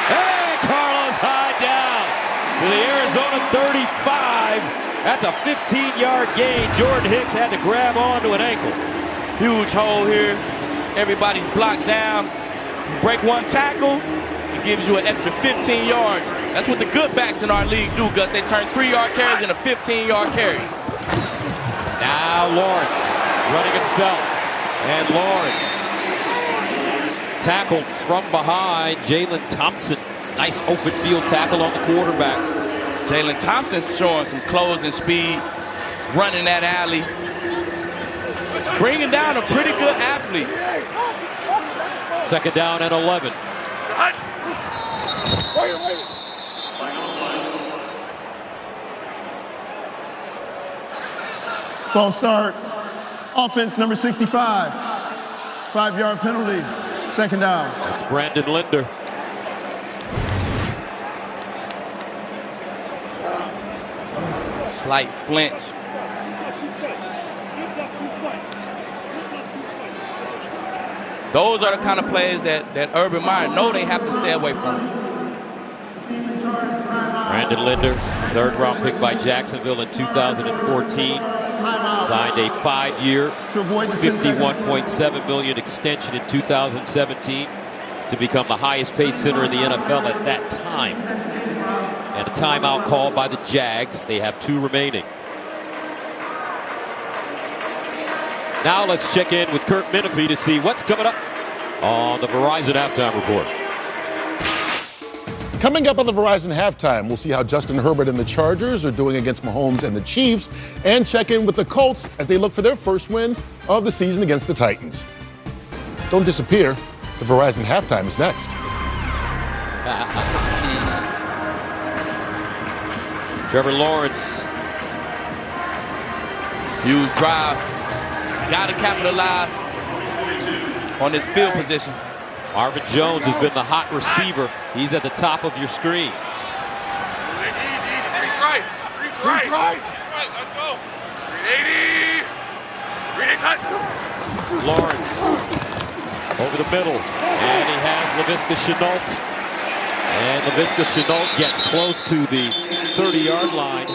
Hey, Carlos Hyde down to the Arizona 35. That's a 15-yard gain. Jordan Hicks had to grab onto an ankle. Huge hole here. Everybody's blocked down. You break one tackle, it gives you an extra 15 yards. That's what the good backs in our league do, Gus. They turn 3-yard carries into 15-yard carries. Now Lawrence running himself. And Lawrence tackled from behind. Jalen Thompson. Nice open field tackle on the quarterback. Jalen Thompson's showing some closing speed. running that alley. Bringing down a pretty good athlete. Second down and 11. False start. Offense number 65. 5-yard penalty. Second down. That's Brandon Linder. Slight flinch. Those are the kind of plays that Urban Meyer know they have to stay away from. Brandon Linder, third-round pick by Jacksonville in 2014. Signed a 5-year, $51.7 million extension in 2017 to become the highest-paid center in the NFL at that time. And a timeout called by the Jags. They have 2 remaining. Now let's check in with Kurt Menefee to see what's coming up on the Verizon Halftime Report. Coming up on the Verizon Halftime, we'll see how Justin Herbert and the Chargers are doing against Mahomes and the Chiefs, and check in with the Colts as they look for their first win of the season against the Titans. Don't disappear. The Verizon Halftime is next. Trevor Lawrence. Huge drive. Got to capitalize on his field position. Marvin Jones has been the hot receiver. He's at the top of your screen. Reach right. Let's go. 380. 380. Lawrence over the middle. And he has Laviska Shenault. And Laviska Shenault gets close to the 30-yard line.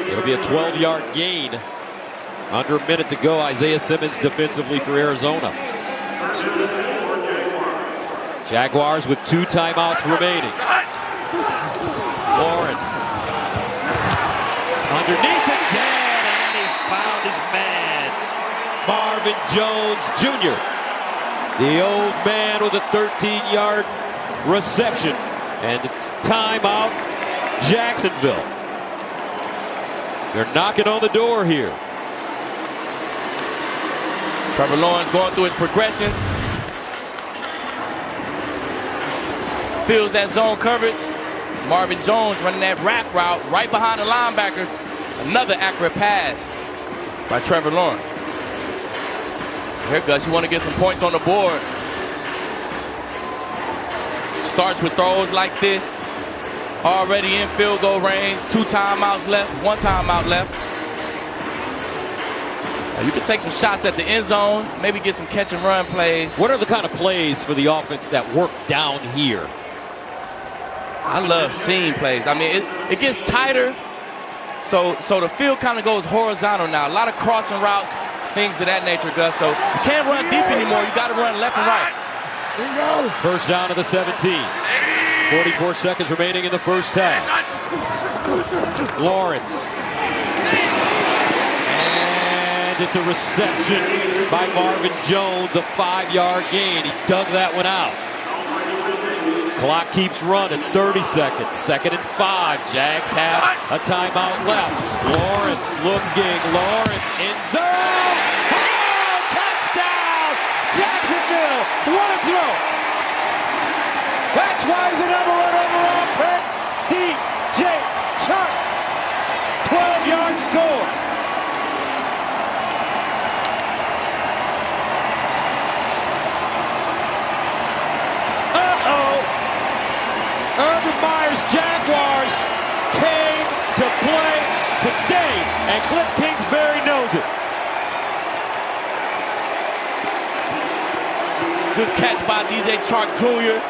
It'll be a 12-yard gain. Under a minute to go. Isaiah Simmons defensively for Arizona. Jaguars with 2 timeouts remaining. Lawrence. Underneath again, and he found his man. Marvin Jones Jr. The old man with a 13-yard reception. And it's timeout, Jacksonville. They're knocking on the door here. Trevor Lawrence going through his progressions. Feels that zone coverage. Marvin Jones running that wrap route right behind the linebackers. Another accurate pass by Trevor Lawrence. Here, Gus, you want to get some points on the board. Starts with throws like this. Already in field goal range. 2 timeouts left. 1 timeout left. Now you can take some shots at the end zone. Maybe get some catch and run plays. What are the kind of plays for the offense that work down here? I love seam plays. I mean, it gets tighter, so the field kind of goes horizontal now. A lot of crossing routes, things of that nature, Gus. So you can't run deep anymore. You got to run left and right. First down to the 17. 44 seconds remaining in the first half. Lawrence. And it's a reception by Marvin Jones, a 5-yard gain. He dug that one out. Clock keeps running, 30 seconds, 2nd and 5. Jags have a timeout left. Lawrence looking, Lawrence in zone. Oh, touchdown! Jacksonville, what a throw! That's why he's the #1 overall pick. DJ Chark, 12-yard score. Urban Meyer's Jaguars came to play today, and Cliff Kingsbury knows it. Good catch by DJ Chark Jr.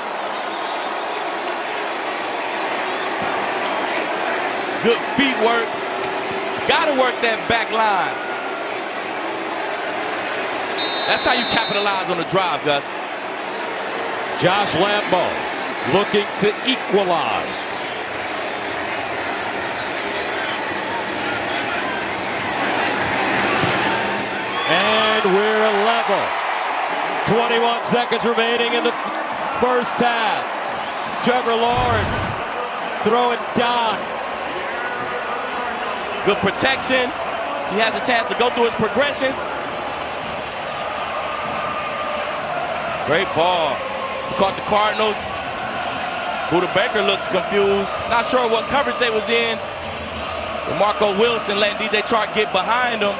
Good feet work. Got to work that back line. That's how you capitalize on the drive, Gus. Josh Lambo looking to equalize. And we're level. 21 seconds remaining in the first half. Trevor Lawrence throwing dimes. Good protection. He has a chance to go through his progressions. Great ball. He caught the Cardinals. Buda Baker looks confused. Not sure what coverage they was in. But Marco Wilson letting DJ Chark get behind him.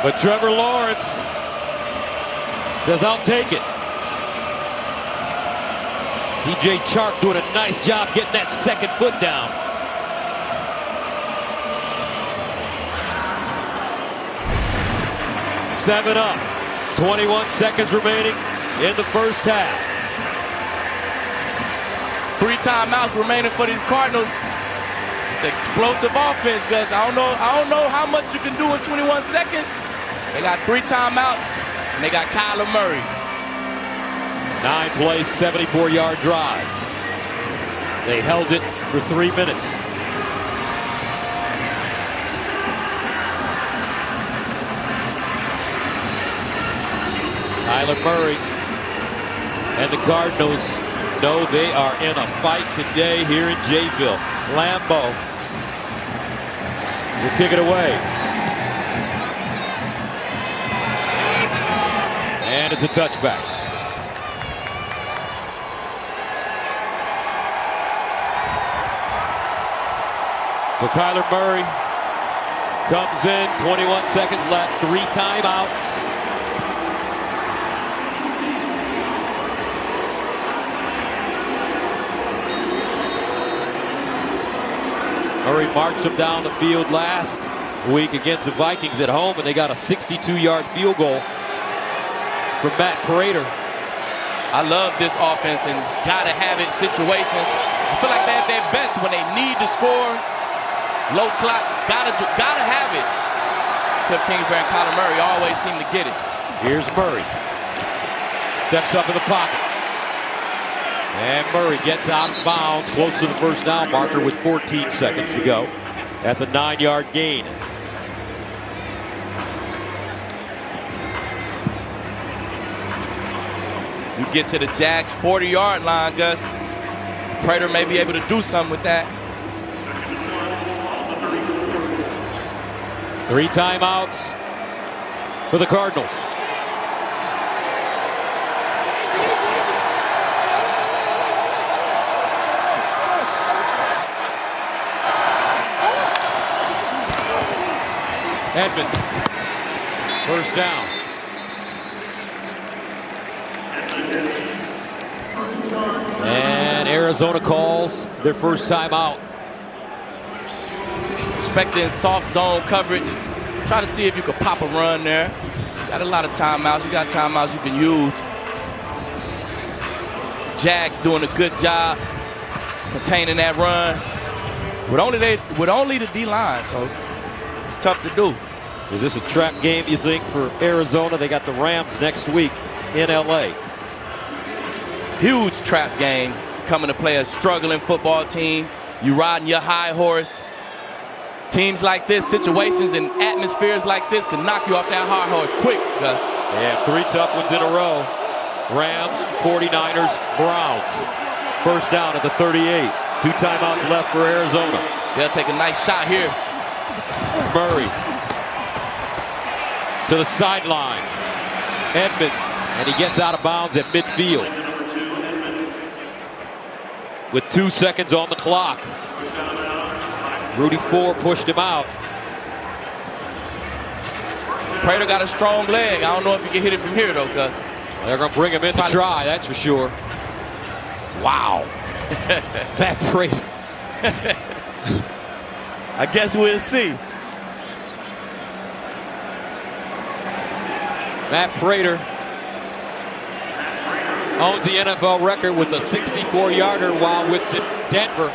But Trevor Lawrence says, I'll take it. DJ Chark doing a nice job getting that second foot down. Seven up. 21 seconds remaining in the first half. 3 timeouts remaining for these Cardinals. It's explosive offense, Gus. I don't know how much you can do in 21 seconds. They got 3 timeouts, and they got Kyler Murray. 9-play, 74-yard drive. They held it for 3 minutes. Kyler Murray and the Cardinals know they are in a fight today here in Jayville. Lambeau will kick it away. And it's a touchback. So Kyler Murray comes in, 21 seconds left, 3 timeouts. Murray marched them down the field last week against the Vikings at home, and they got a 62-yard field goal from Matt Prater. I love this offense and gotta have it situations. I feel like they're at their best when they need to score. Low clock, gotta have it. Cliff Kingsbury and Kyler Murray always seem to get it. Here's Murray. Steps up in the pocket. And Murray gets out of bounds close to the first down marker with 14 seconds to go. That's a 9-yard gain. You get to the Jags' 40-yard line, Gus. Prater may be able to do something with that. 3 timeouts for the Cardinals. Edmonds, first down. And Arizona calls their first time out. Expecting soft zone coverage. Try to see if you could pop a run there. Got a lot of timeouts. You got timeouts you can use. Jags doing a good job containing that run. With only the D-line, so it's tough to do. Is this a trap game, you think, for Arizona? They got the Rams next week in L.A. Huge trap game coming to play a struggling football team. You riding your high horse. Teams like this, situations and atmospheres like this can knock you off that high horse quick, Gus. They have 3 tough ones in a row. Rams, 49ers, Browns. First down at the 38. 2 timeouts left for Arizona. They'll take a nice shot here. Murray to the sideline. Edmonds, and he gets out of bounds at midfield with 2 seconds on the clock. Rudy Ford pushed him out. Prater got a strong leg. I don't know if he can hit it from here, though, Gus. They're going to bring him in to try, that's for sure. Wow. That Prater. I guess we'll see. Matt Prater owns the NFL record with a 64-yarder while with Denver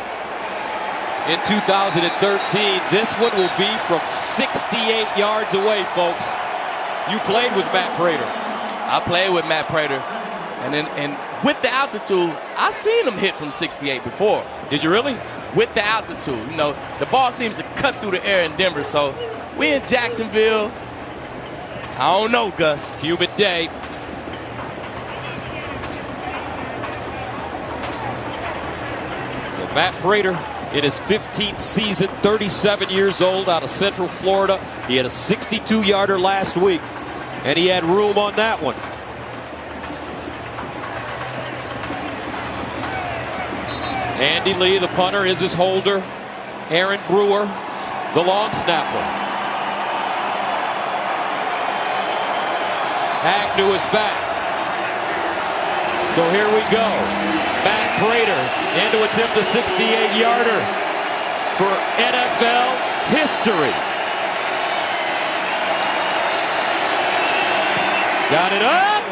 in 2013. This one will be from 68 yards away, folks. You played with Matt Prater. I played with Matt Prater. And with the altitude, I've seen him hit from 68 before. Did you really? With the altitude. You know, the ball seems to cut through the air in Denver. So we in Jacksonville. I don't know, Gus. Humid day. So Matt Prater in his 15th season, 37 years old, out of Central Florida. He had a 62-yarder last week, and he had room on that one. Andy Lee, the punter, is his holder. Aaron Brewer, the long snapper. Agnew is back. So here we go. Matt Prater in to attempt a 68-yarder for NFL history. Got it up.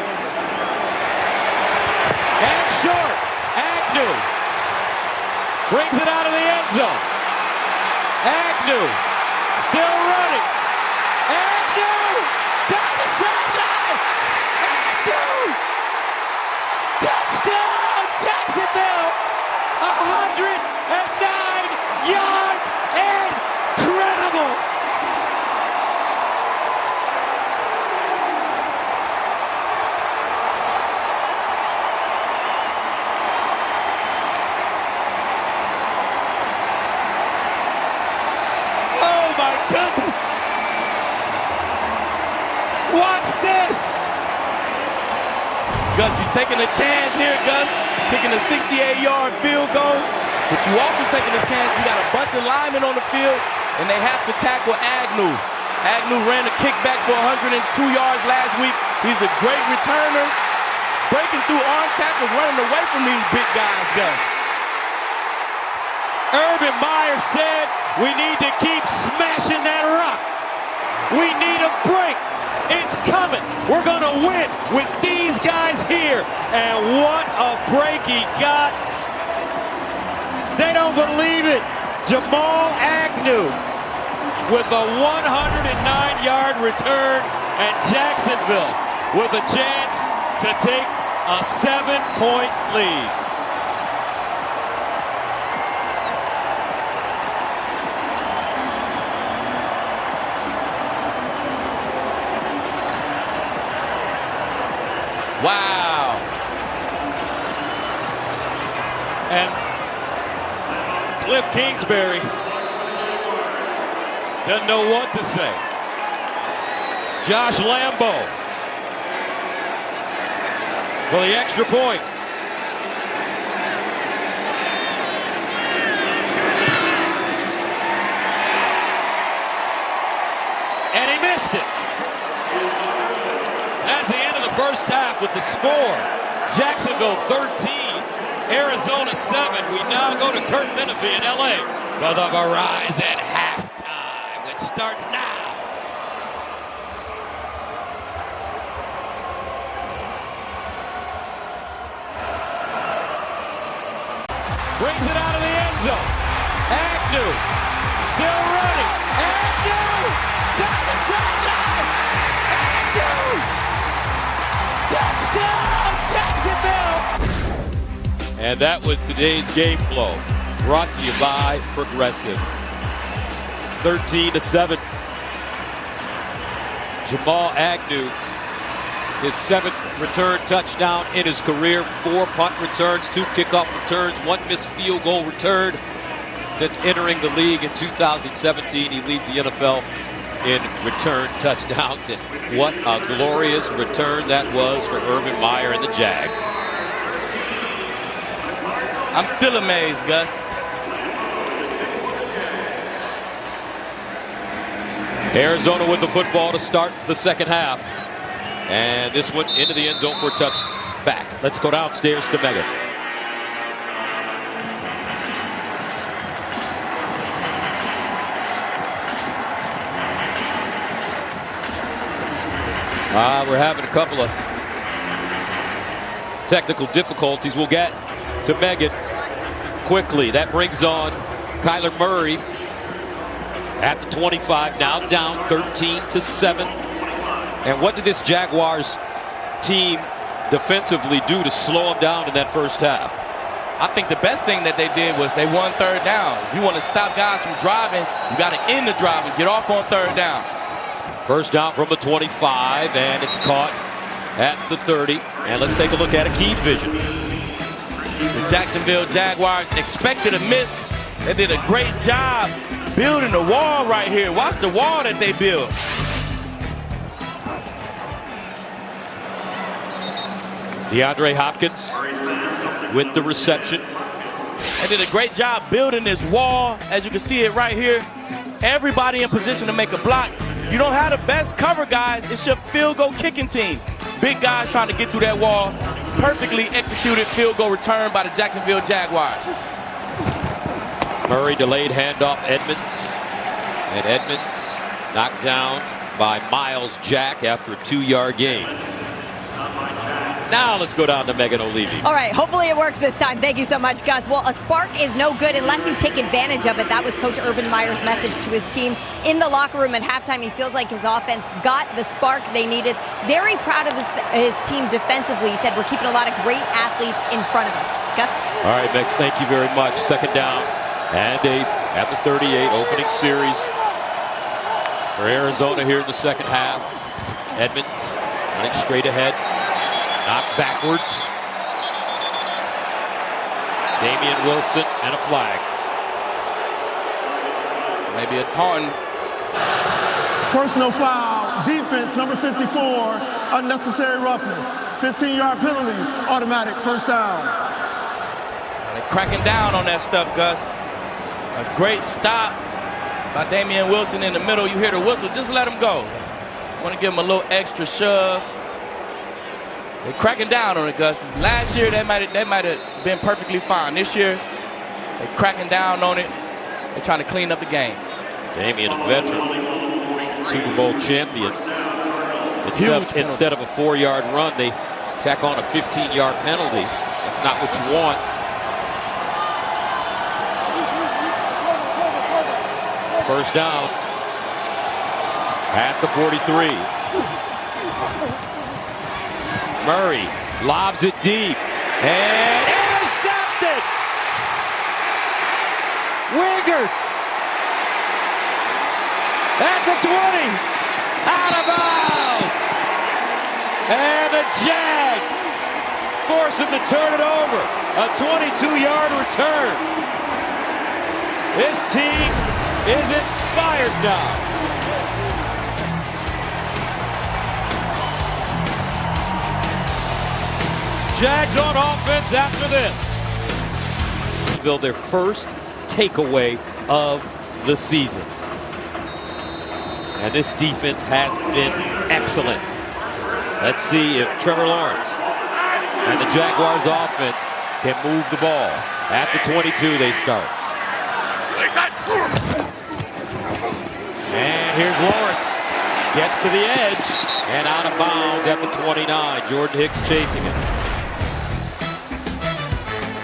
And short. Agnew brings it out of the end zone. Agnew still running. Agnew down the sideline. Agnew! Touchdown, Jacksonville! 109 yards. Incredible! Oh my goodness! Watch this! Gus, you're taking a chance here, Gus. Kicking a 68-yard field goal. But you also taking a chance. You got a bunch of linemen on the field, and they have to tackle Agnew. Agnew ran a kickback for 102 yards last week. He's a great returner. Breaking through arm tackles, running away from these big guys, Gus. Urban Meyer said, we need to keep smashing that rock. We need a break. It's coming. We're going to win with these guys here. And what a break he got. They don't believe it. Jamal Agnew with a 109-yard return, and Jacksonville with a chance to take a 7-point lead. Wow. And Cliff Kingsbury doesn't know what to say. Josh Lambo for the extra point. And he missed it. That's the end of the first half with the score. Jacksonville 13, Arizona 7. We now go to Kurt Menefee in LA for the Verizon halftime, which starts now. Brings it out of the end zone. Agnew still running. Agnew down the sideline. Agnew! Touchdown, Jacksonville! And that was today's game flow, brought to you by Progressive. 13-7. Jamal Agnew, his 7th return touchdown in his career. 4 punt returns, 2 kickoff returns, 1 missed field goal return. Since entering the league in 2017, he leads the NFL in return touchdowns. And what a glorious return that was for Urban Meyer and the Jags. I'm still amazed, Gus. Arizona with the football to start the second half. And this one into the end zone for a touchback. Let's go downstairs to Megan. We're having a couple of technical difficulties. We'll get to Megan quickly. That brings on Kyler Murray at the 25, now down 13-7. And what did this Jaguars team defensively do to slow them down in that first half? I think the best thing that they did was they won third down. If you want to stop guys from driving, you got to end the drive and get off on third down. First down from the 25, and it's caught at the 30. And let's take a look at a key vision. The Jacksonville Jaguars expected a miss, They did a great job building the wall right here. Watch the wall that they built. DeAndre Hopkins with the reception. They did a great job building this wall. As you can see it right here. Everybody in position to make a block. You don't have the best cover guys. It's your field goal kicking team. Big guys trying to get through that wall. Perfectly executed field goal return by the Jacksonville Jaguars. Murray delayed handoff Edmonds. And Edmonds knocked down by Miles Jack after a 2-yard gain. Now let's go down to Megan O'Leary. All right, hopefully it works this time. Thank you so much, Gus. Well, a spark is no good unless you take advantage of it. That was Coach Urban Meyer's message to his team in the locker room at halftime. He feels like his offense got the spark they needed. Very proud of his team defensively. He said, we're keeping a lot of great athletes in front of us. Gus? All right, Mex, thank you very much. Second down and 8 at the 38, opening series for Arizona here in the second half. Edmonds running straight ahead. Knocked backwards. Damian Wilson and a flag. Maybe a taunting. Personal foul, defense, number 54, unnecessary roughness. 15-yard penalty, automatic, first down. They're cracking down on that stuff, Gus. A great stop by Damian Wilson in the middle. You hear the whistle, just let him go. Want to give him a little extra shove. They're cracking down on it, Gus. Last year, they might have been perfectly fine. This year, they're cracking down on it. They're trying to clean up the game. Damian, a veteran, Super Bowl champion. Instead of a 4-yard run, they tack on a 15-yard penalty. That's not what you want. First down at the 43. Murray lobs it deep and intercepted. Wingard at the 20, out of bounds. And the Jags force him to turn it over. A 22-yard return. This team is inspired now. Jags on offense after this. Their first takeaway of the season. And this defense has been excellent. Let's see if Trevor Lawrence and the Jaguars offense can move the ball. At the 22 they start. And here's Lawrence. Gets to the edge and out of bounds at the 29. Jordan Hicks chasing it.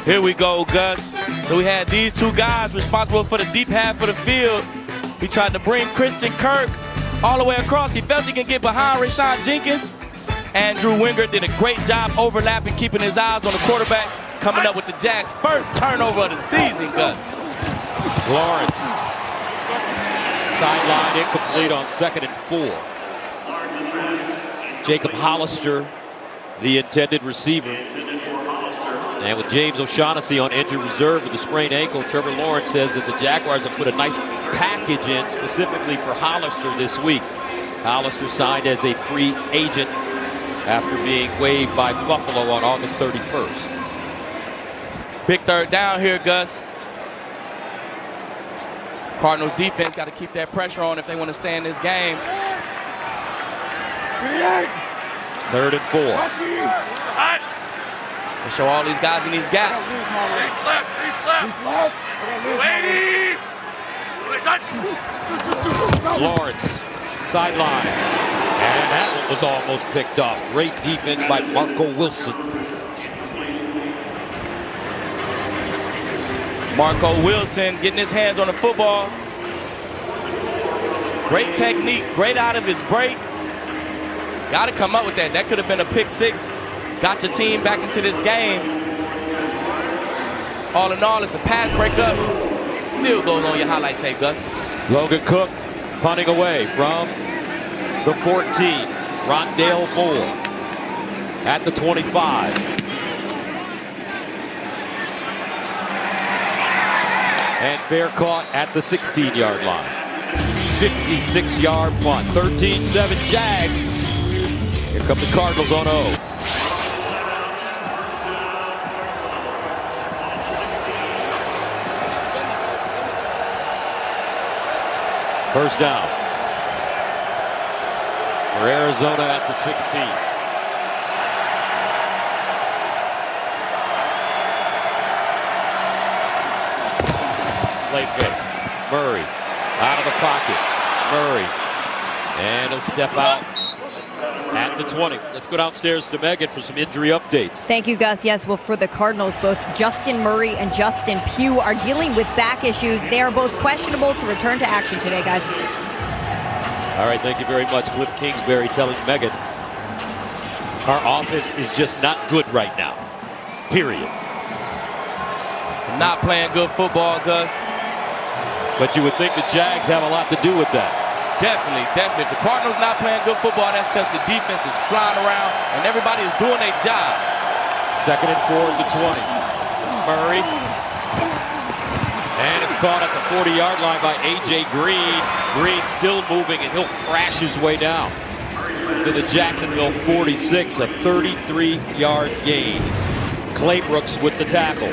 Here we go, Gus. So we had these two guys responsible for the deep half of the field. He tried to bring Christian Kirk all the way across. He felt he can get behind Rashawn Jenkins. Andrew Wingard did a great job overlapping, keeping his eyes on the quarterback, coming up with the Jags' first turnover of the season, Gus. Lawrence. Sideline incomplete on 2nd and 4. Jacob Hollister, the intended receiver. And with James O'Shaughnessy on injured reserve with a sprained ankle, Trevor Lawrence says that the Jaguars have put a nice package in specifically for Hollister this week. Hollister signed as a free agent after being waived by Buffalo on August 31st. Big third down here, Gus. Cardinals defense got to keep that pressure on if they want to stay in this game. 3rd and 4. They show all these guys in these gaps. Lawrence, sideline. And that one was almost picked off. Great defense by Marco Wilson. Marco Wilson getting his hands on the football. Great technique, great out of his break. Got to come up with that. That could have been a pick 6. Got your team back into this game. All in all, it's a pass breakup. Still goes on your highlight tape, Gus. Logan Cook punting away from the 14. Rondale Moore at the 25. And fair caught at the 16-yard line. 56-yard punt. 13-7 Jags. Here come the Cardinals on 0. First down for Arizona at the 16. Play fake. Murray out of the pocket. Murray. And he'll step out at the 20. Let's go downstairs to Megan for some injury updates. Thank you, Gus. Yes, well, for the Cardinals, both Justin Murray and Justin Pugh are dealing with back issues. They are both questionable to return to action today, guys. All right, thank you very much. Cliff Kingsbury telling Megan our offense is just not good right now. Period. Not playing good football, Gus. But you would think the Jags have a lot to do with that. Definitely, definitely. If the Cardinals not playing good football, that's because the defense is flying around and everybody is doing their job. 2nd and 4 at the 20. Murray. And it's caught at the 40-yard line by A.J. Green. Green still moving, and he'll crash his way down to the Jacksonville 46, a 33-yard gain. Claybrooks with the tackle.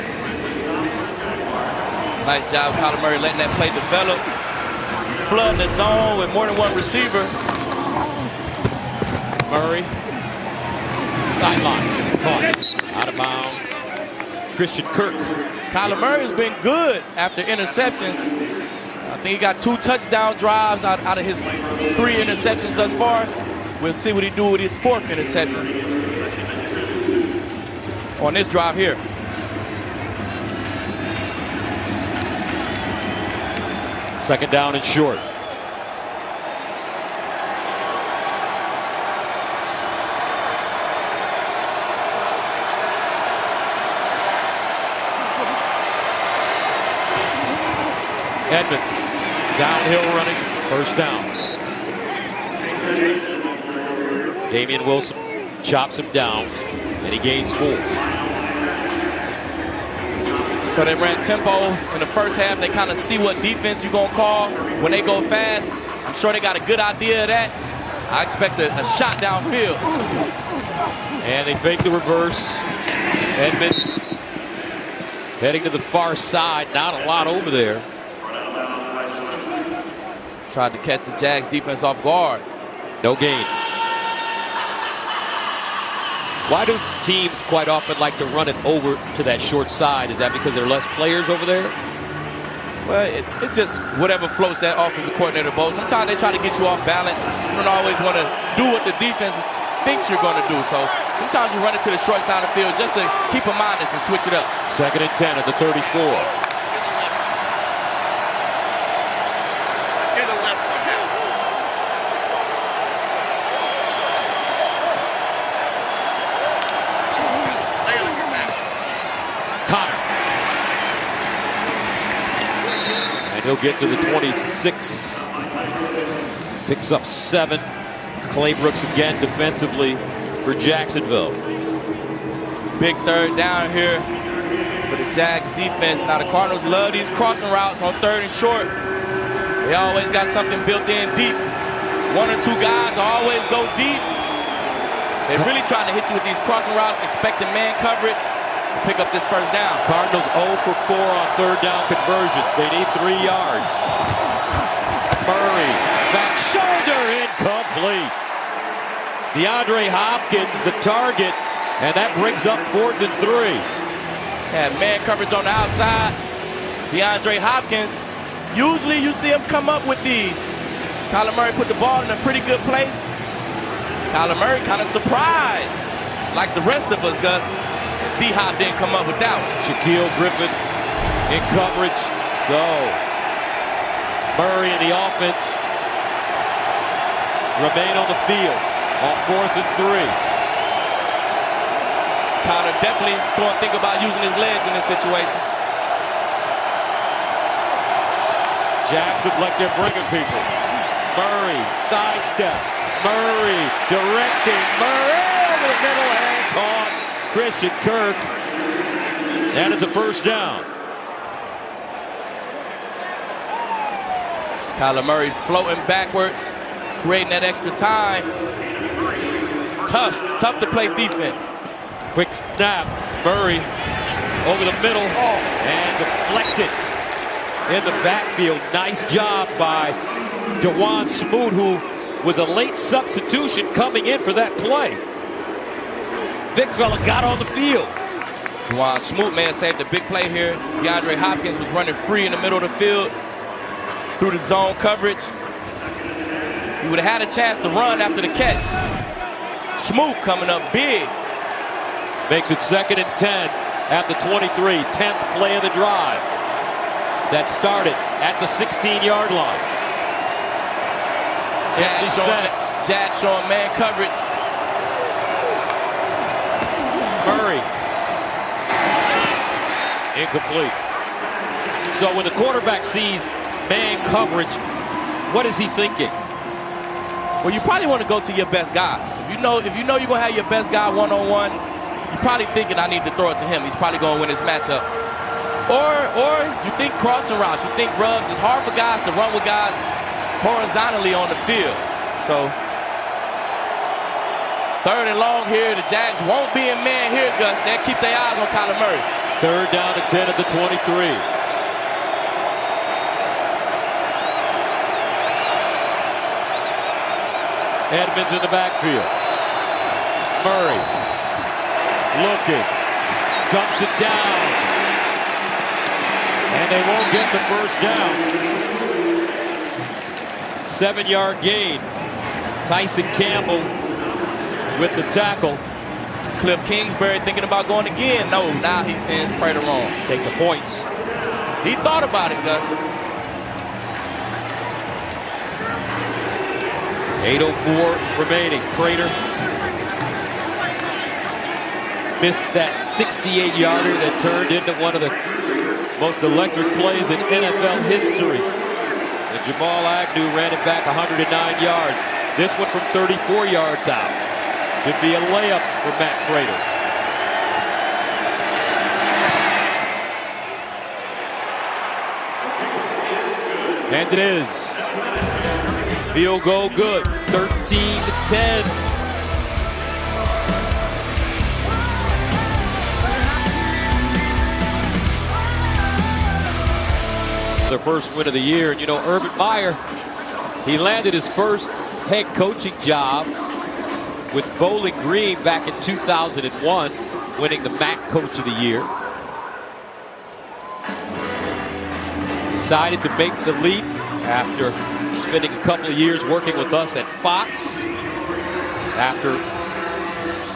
Nice job, Kyler Murray, letting that play develop. Flooding the zone with more than one receiver. Murray. Sideline. Caught. Out of bounds. Christian Kirk. Kyler Murray has been good after interceptions. I think he got 2 touchdown drives out of his 3 interceptions thus far. We'll see what he do with his 4th interception on this drive here. Second down and short. Edmonds downhill running, first down. Damian Wilson chops him down, and he gains 4. So they ran tempo in the first half. They kind of see what defense you're going to call when they go fast. I'm sure they got a good idea of that. I expect a shot downfield. And they fake the reverse. Edmonds heading to the far side. Not a lot over there. Tried to catch the Jags defense off guard. No gain. Why do teams quite often like to run it over to that short side? Is that because there are less players over there? Well, it's just whatever floats that offensive coordinator boat. Sometimes they try to get you off balance. You don't always want to do what the defense thinks you're going to do. So sometimes you run it to the short side of the field just to keep them honest and switch it up. 2nd and 10 at the 34. He'll get to the 26. Picks up 7. Claybrooks again defensively for Jacksonville. Big third down here for the Jags defense. Now the Cardinals love these crossing routes on 3rd and short. They always got something built in deep. 1 or 2 guys always go deep. They're really trying to hit you with these crossing routes, expecting man coverage. Pick up this first down. Cardinals 0 for 4 on 3rd down conversions. They need 3 yards. Murray, back shoulder, incomplete. DeAndre Hopkins, the target, and that brings up 4th and 3. Had man coverage on the outside. DeAndre Hopkins, usually you see him come up with these. Kyler Murray put the ball in a pretty good place. Kyler Murray kind of surprised, like the rest of us, Gus. D-Hop didn't come up with that one. Shaquille Griffin in coverage. So Murray and the offense remain on the field on 4th and 3. Connor definitely going to think about using his legs in this situation. Jags look like they're bringing people. Murray sidesteps. Murray directing. Murray over the middle, and caught. Christian Kirk, and it's a first down. Kyler Murray floating backwards, creating that extra time. It's tough to play defense. Quick snap, Murray over the middle and deflected in the backfield. Nice job by Jawan Smoot, who was a late substitution coming in for that play. Big fella got on the field. Jawan Smoot, man, saved the big play here. DeAndre Hopkins was running free in the middle of the field through the zone coverage. He would have had a chance to run after the catch. Smoot coming up big. Makes it 2nd and 10 at the 23. 10th play of the drive. That started at the 16-yard line. Jack showing man coverage. Murray. Incomplete. So when the quarterback sees man coverage, what is he thinking? Well, you probably want to go to your best guy. If you know you're going to have your best guy one-on-one, you're probably thinking, I need to throw it to him. He's probably going to win this matchup. Or you think crossing routes. You think rubs. It's hard for guys to run with guys horizontally on the field. So 3rd and long here. The Jags won't be in man here, Gus. They'll keep their eyes on Kyler Murray. 3rd down and 10 at the 23. Edmonds in the backfield. Murray looking, dumps it down, and they won't get the first down. 7-yard gain. Tyson Campbell with the tackle. Cliff Kingsbury thinking about going again. No, now he sends Prater wrong. Take the points. He thought about it, Gus. 8:04 remaining. Prater missed that 68-yarder that turned into one of the most electric plays in NFL history. And Jamal Agnew ran it back 109 yards. This one from 34 yards out. Should be a layup for Matt Prater. And it is. Field goal good. 13-10. Their first win of the year. And you know, Urban Meyer, he landed his first head coaching job with Bowling Green back in 2001, winning the MAC Coach of the Year. Decided to make the leap after spending a couple of years working with us at Fox. After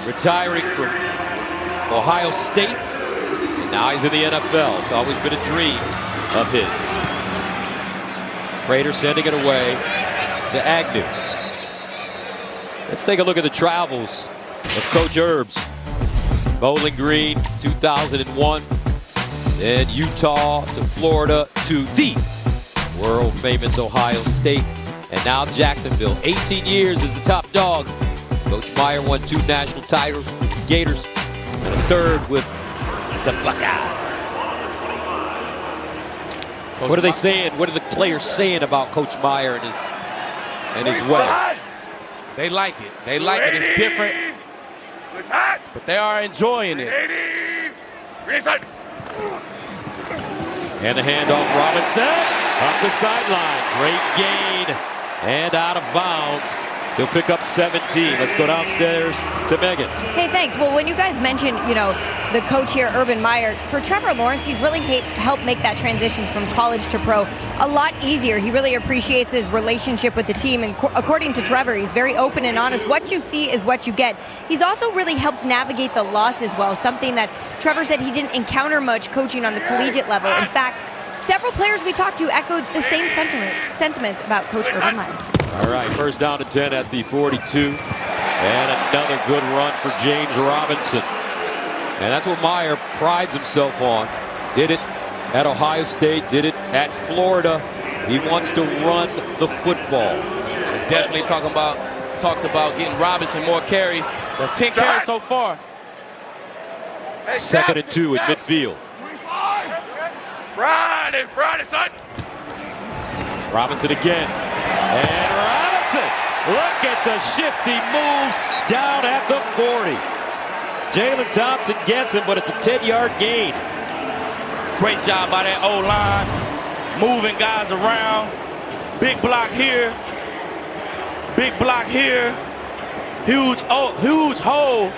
retiring from Ohio State, and now he's in the NFL. It's always been a dream of his. Prater sending it away to Agnew. Let's take a look at the travels of Coach Herbs. Bowling Green, 2001. Then Utah to Florida to the world-famous Ohio State. And now Jacksonville. 18 years as the top dog. Coach Meyer won 2 national titles with the Gators and a 3rd with the Buckeyes. What are they saying? What are the players saying about Coach Meyer and his way? They like it. They like it. It's different. But they are enjoying it. And the handoff, Robinson up the sideline. Great gain and out of bounds. He'll pick up 17. Let's go downstairs to Megan. Hey, thanks. Well, when you guys mentioned, you know, the coach here, Urban Meyer, for Trevor Lawrence, he's really helped make that transition from college to pro a lot easier. He really appreciates his relationship with the team. And according to Trevor, he's very open and honest. What you see is what you get. He's also really helped navigate the loss as well, something that Trevor said he didn't encounter much coaching on the collegiate level. In fact, several players we talked to echoed the same sentiments about Coach Urban Meyer. All right, 1st down and 10 at the 42. And another good run for James Robinson. And that's what Meyer prides himself on. Did it at Ohio State, did it at Florida. He wants to run the football. Definitely talked about getting Robinson more carries. 10 carries so far. 2nd and 2 at midfield. Friday, son. Robinson again. And Robinson, look at the shifty moves down at the 40. Jalen Thompson gets him, but it's a 10-yard gain. Great job by that O-line, moving guys around. Big block here. Big block here. Huge hole.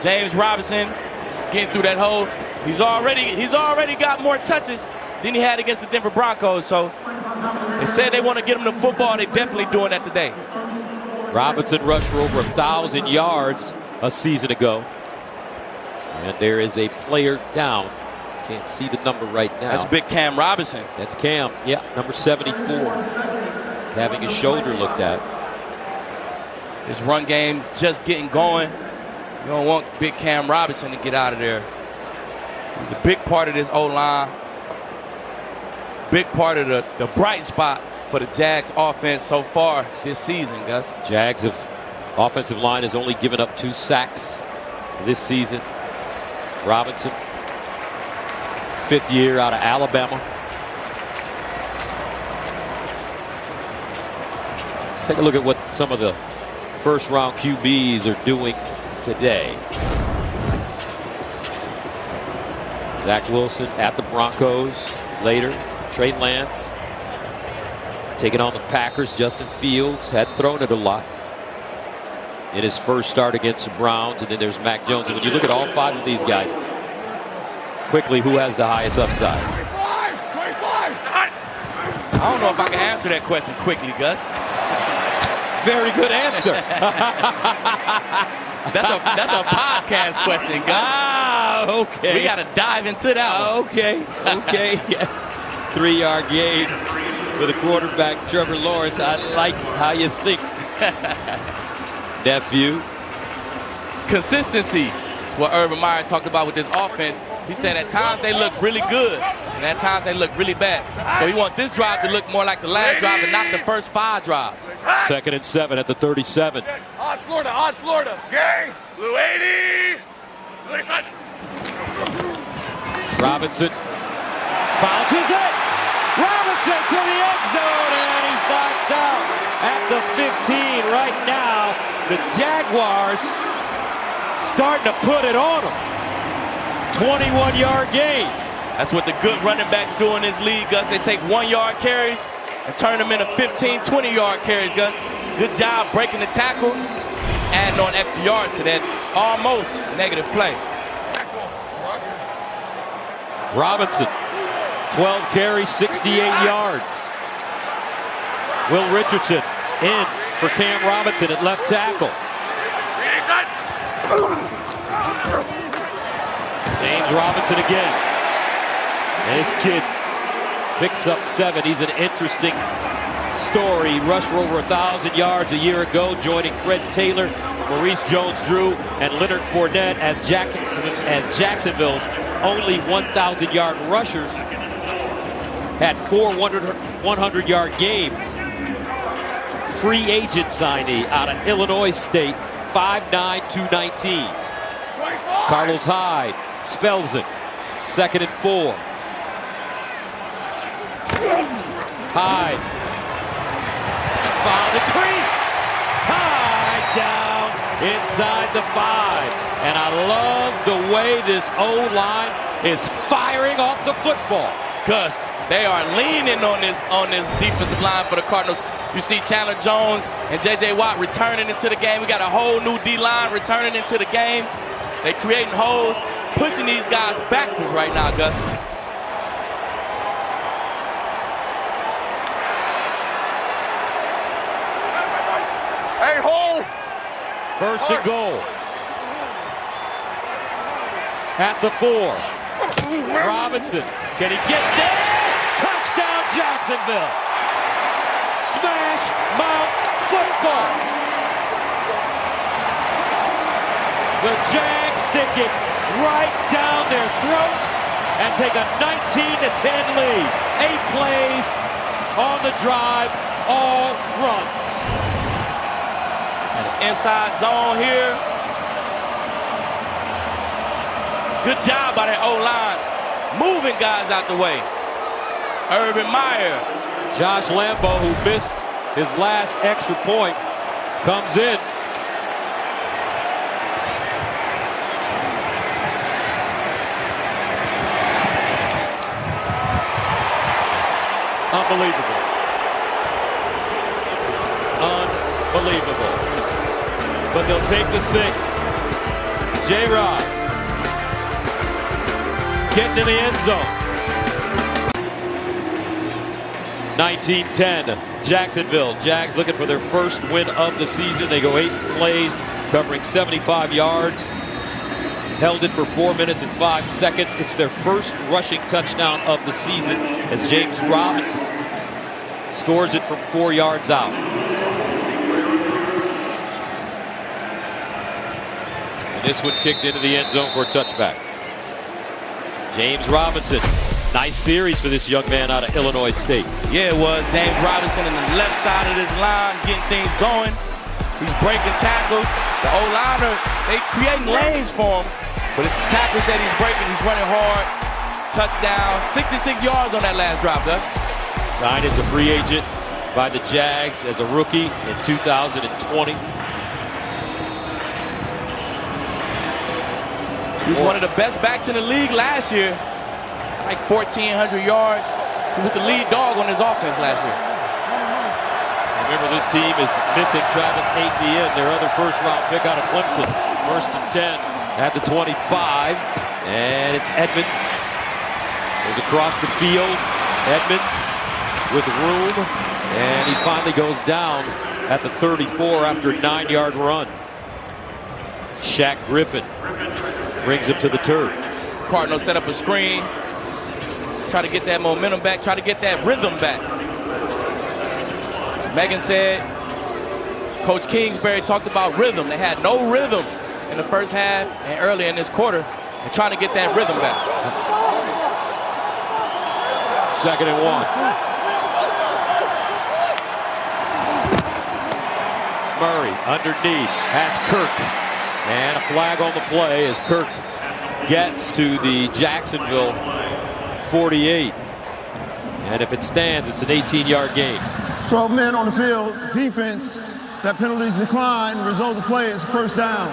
James Robinson getting through that hole. He's already got more touches than he had against the Denver Broncos. So they said they want to get him the football. They're definitely doing that today. Robinson rushed for over 1,000 yards a season ago. And there is a player down. Can't see the number right now. That's big Cam Robinson. That's Cam, yeah, number 74. Having his shoulder looked at. His run game just getting going. You don't want big Cam Robinson to get out of there. He's a big part of this O-line. Big part of the bright spot for the Jags offense so far this season, Gus. Jags' offensive line has only given up 2 sacks this season. Robinson, 5th year out of Alabama. Let's take a look at what some of the first-round QBs are doing today. Zach Wilson at the Broncos later. Trey Lance taking on the Packers. Justin Fields hadn't thrown it a lot in his first start against the Browns. And then there's Mac Jones. And when you look at all 5 of these guys, quickly, who has the highest upside? 25. I don't know if I can answer that question quickly, Gus. Very good answer. That's a podcast question, Gus. Ah, okay. We got to dive into that one. Okay. 3-yard gain for the quarterback, Trevor Lawrence. I like how you think. Nephew. Consistency is what Urban Meyer talked about with this offense. He said at times they look really good, and at times they look really bad. So he wants this drive to look more like the last drive and not the first 5 drives. 2nd and 7 at the 37. On Florida. Gang. Blue 80. Blue 80. Robinson bounces it. Robinson to the end zone, and he's knocked out at the 15. Right now, the Jaguars starting to put it on him. 21-yard gain. That's what the good running backs do in this league, Gus. They take 1-yard carries and turn them into 15, 20-yard carries, Gus. Good job breaking the tackle, adding on extra yards to that almost negative play. Robinson, 12 carries, 68 yards. Will Richardson in for Cam Robinson at left tackle. James Robinson again. And this kid picks up 7. He's an interesting story. He rushed for over 1,000 yards a year ago, joining Fred Taylor, Maurice Jones-Drew, and Leonard Fournette as Jacksonville's only 1,000-yard rushers. Had 4 100-yard games. Free agent signee out of Illinois State, 5'9", 219. Carlos Hyde spells it. 2nd and 4. Hyde found the crease. Hyde down inside the 5. And I love the way this O-line is firing off the football. Gus, they are leaning on this defensive line for the Cardinals. You see Chandler Jones and J.J. Watt returning into the game. We got a whole new D-line returning into the game. They creating holes, pushing these guys backwards right now, Gus. Hey, hole. 1st and goal. At the 4. Robinson, can he get there? Touchdown Jacksonville. Smash Mouth football. The Jags stick it right down their throats and take a 19-10 lead. 8 plays on the drive, all runs. Inside zone here. Good job by that O-line, moving guys out the way. Urban Meyer Josh Lambo, who missed his last extra point, comes in. Unbelievable. Unbelievable. But they'll take the 6. J-Rod getting in the end zone. 19-10, Jacksonville. Jags looking for their first win of the season. They go 8 plays, covering 75 yards. Held it for 4 minutes and 5 seconds. It's their first rushing touchdown of the season as James Robinson scores it from 4 yards out. And this one kicked into the end zone for a touchback. James Robinson. Nice series for this young man out of Illinois State. Yeah, it was. James Robinson in the left side of this line, getting things going. He's breaking tackles. The O-liner, they creating lanes for him. But it's the tackles that he's breaking. He's running hard. Touchdown. 66 yards on that last drop, Gus. Signed as a free agent by the Jags as a rookie in 2020. He's one of the best backs in the league last year. Like 1,400 yards. He was the lead dog on his offense last year. Remember, this team is missing Travis Etienne, their other first-round pick out of Clemson. First and 10 at the 25. And it's Edmonds. Goes across the field. Edmonds with room. And he finally goes down at the 34 after a 9-yard run. Shaq Griffin brings him to the turf. Cardinals set up a screen. Try to get that momentum back. Try to get that rhythm back. Megan said, Coach Kingsbury talked about rhythm. They had no rhythm in the first half and early in this quarter. And trying to get that rhythm back. 2nd and 1. Murray underneath has Kirk. And a flag on the play as Kirk gets to the Jacksonville 48. And if it stands, it's an 18-yard gain. 12 men on the field. Defense. That penalties decline. Result of the play is first down.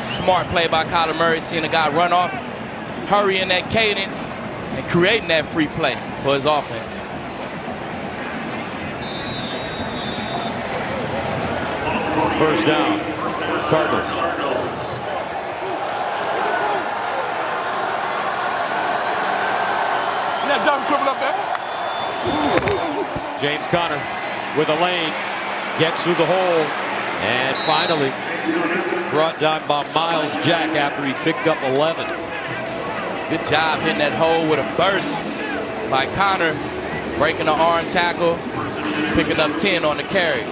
Smart play by Kyler Murray, seeing a guy run off, hurrying that cadence, and creating that free play for his offense. First down, Cardinals. Yeah, Johnson triple up there. James Conner with a lane, gets through the hole, and finally brought down by Miles Jack after he picked up 11. Good job hitting that hole with a burst by Conner, breaking the arm tackle, picking up 10 on the carry.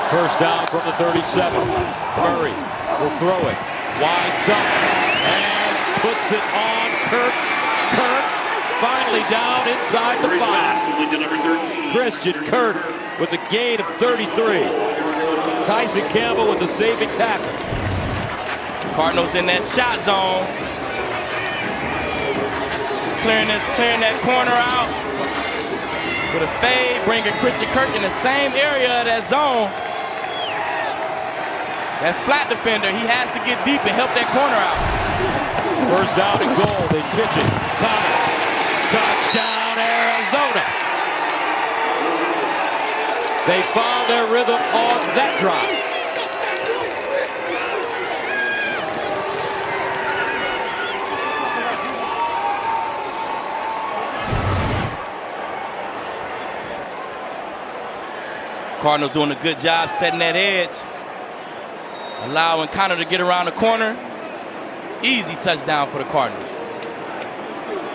First down from the 37. Murray will throw it. Winds up and puts it on Kirk. Kirk finally down inside the 5. Christian Kirk with a gain of 33. Tyson Campbell with the saving tackle. Cardinals in that shot zone. Clearing that corner out. With a fade, bringing Christian Kirk in the same area of that zone. That flat defender, he has to get deep and help that corner out. First down and goal. They pitch it. Conner. Touchdown, Arizona. They found their rhythm on that drive. Cardinals doing a good job setting that edge. Allowing Conner to get around the corner. Easy touchdown for the Cardinals.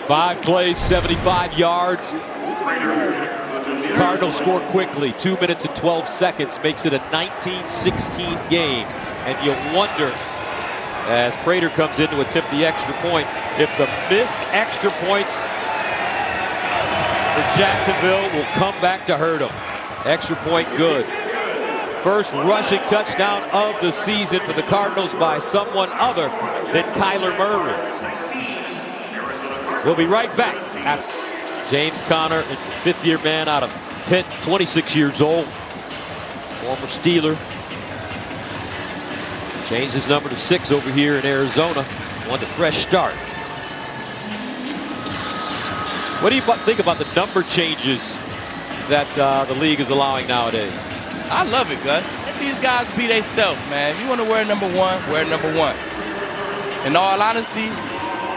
5 plays, 75 yards. Cardinals score quickly. 2 minutes and 12 seconds makes it a 19-16 game. And you wonder, as Prater comes in to attempt the extra point, if the missed extra points for Jacksonville will come back to hurt them. Extra point good. First rushing touchdown of the season for the Cardinals by someone other than Kyler Murray. We'll be right back. James Conner, fifth-year man out of Pitt, 26 years old. Former Steeler. Changed his number to 6 over here in Arizona. Wanted a fresh start. What do you think about the number changes that the league is allowing nowadays? I love it, Gus. Let these guys be themselves, man. If you want to wear number 1, wear number 1. In all honesty,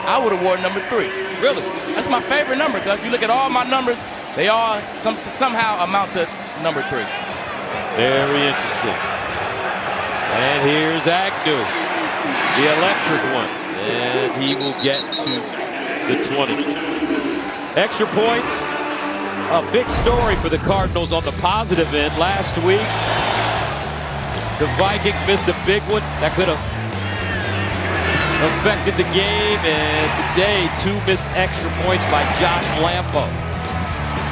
I would have worn number 3. Really? That's my favorite number, Gus. You look at all my numbers, they all somehow amount to number 3. Very interesting. And here's Agnew, the electric one. And he will get to the 20. Extra points, a big story for the Cardinals on the positive end. Last week, the Vikings missed a big one that could have affected the game. And today, 2 missed extra points by Josh Lambo.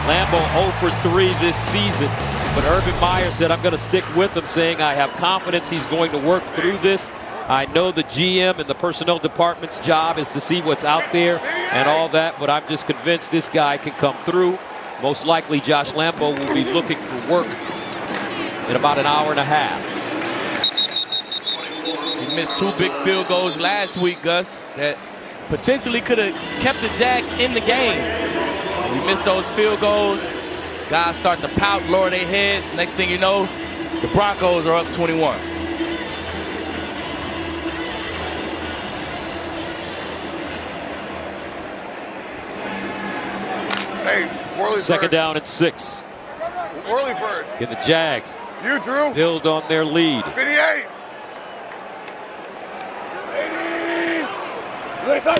Lambo 0 for 3 this season. But Urban Meyer said, I'm going to stick with him, saying I have confidence he's going to work through this. I know the GM and the personnel department's job is to see what's out there and all that, but I'm just convinced this guy can come through. Most likely Josh Lambo will be looking for work in about an hour and a half. He missed 2 big field goals last week, Gus, that potentially could have kept the Jags in the game. He missed those field goals. Guys start to pout, lower their heads. Next thing you know, the Broncos are up 21. Hey, Worley Second Bird. down and 6. Worley Bird. Can the Jags You, Drew. build on their lead? 58. 80.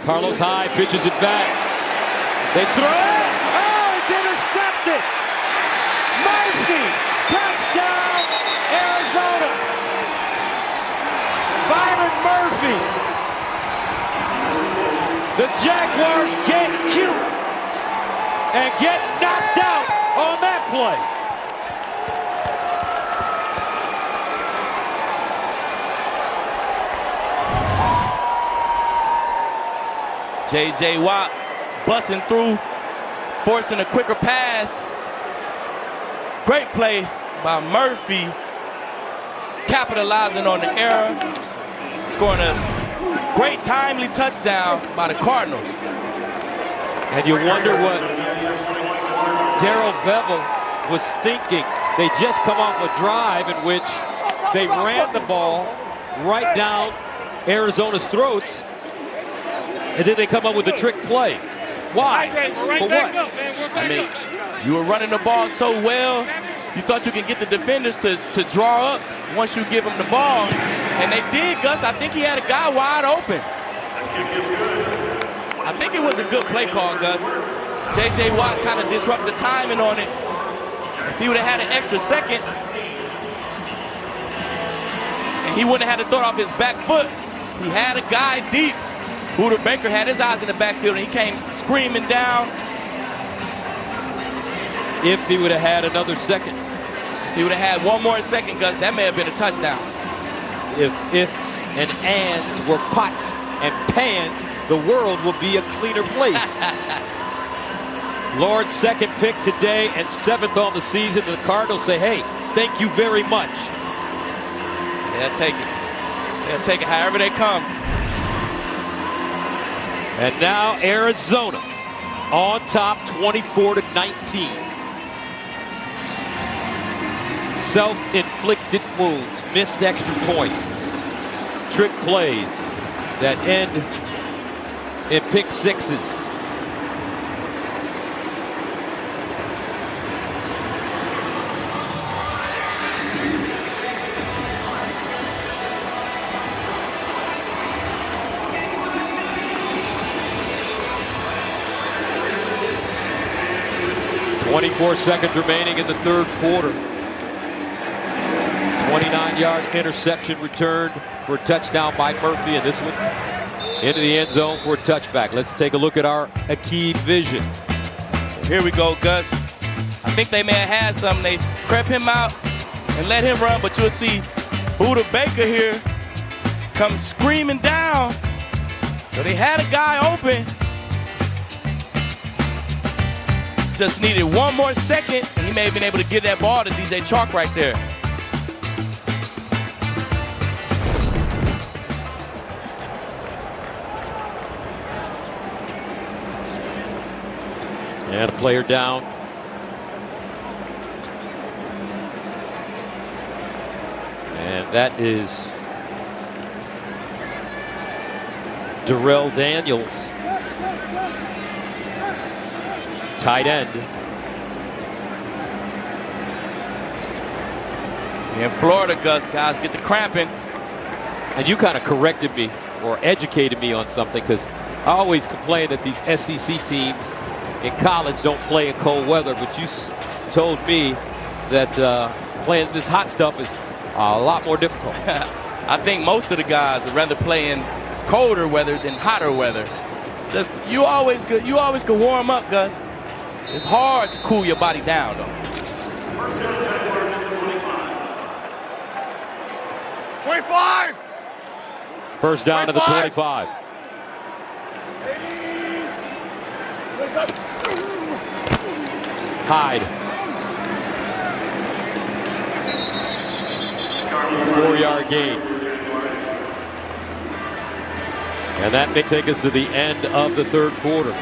Carlos Hyde pitches it back. They throw it. Oh, it's intercepted. Murphy, touchdown, Arizona. Byron Murphy. The Jaguars get cute and get knocked out on that play. J.J. Watt busting through, forcing a quicker pass. Great play by Murphy, capitalizing on the error, scoring a great timely touchdown by the Cardinals. And you wonder what Darrell Bevel was thinking. They just come off a drive in which they ran the ball right down Arizona's throats, and then they come up with a trick play. Why? For what? I mean, you were running the ball so well, you thought you could get the defenders to draw up once you give them the ball. And they did, Gus. I think he had a guy wide open. I think it was a good play call, Gus. J.J. Watt kind of disrupted the timing on it. If he would have had an extra second, and he wouldn't have had to throw it off his back foot, he had a guy deep. Buda Baker had his eyes in the backfield, and he came screaming down. If he would have had another second. If he would have had one more second, Gus, that may have been a touchdown. If ifs and ands were pots and pans, the world would be a cleaner place. Lord's second pick today and 7th on the season. The Cardinals say, hey, thank you very much. They'll take it. They'll take it however they come. And now Arizona on top 24-19. Self-inflicted wounds, missed extra points, trick plays that end in pick sixes. .24 seconds remaining in the third quarter. 29-yard interception returned for a touchdown by Murphy, and this one into the end zone for a touchback. Let's take a look at our Akeem vision. Here we go, Gus. think they may have had something. They crept him out and let him run, but you'll see Buda Baker here come screaming down. So they had a guy open. Just needed one more second, and he may have been able to give that ball to DJ Chark right there. And a player down. And that is Darrell Daniels, tight end. In Florida, Gus, guys get the cramping. And you kind of corrected me or educated me on something, because I always complain that these SEC teams in college don't play in cold weather, but you told me that playing this hot stuff is a lot more difficult. I think most of the guys would rather play in colder weather than hotter weather. Just you always could warm up, Gus. It's hard to cool your body down, though. 25. First down to the 25. Hyde. 4-yard gain. And that may take us to the end of the third quarter.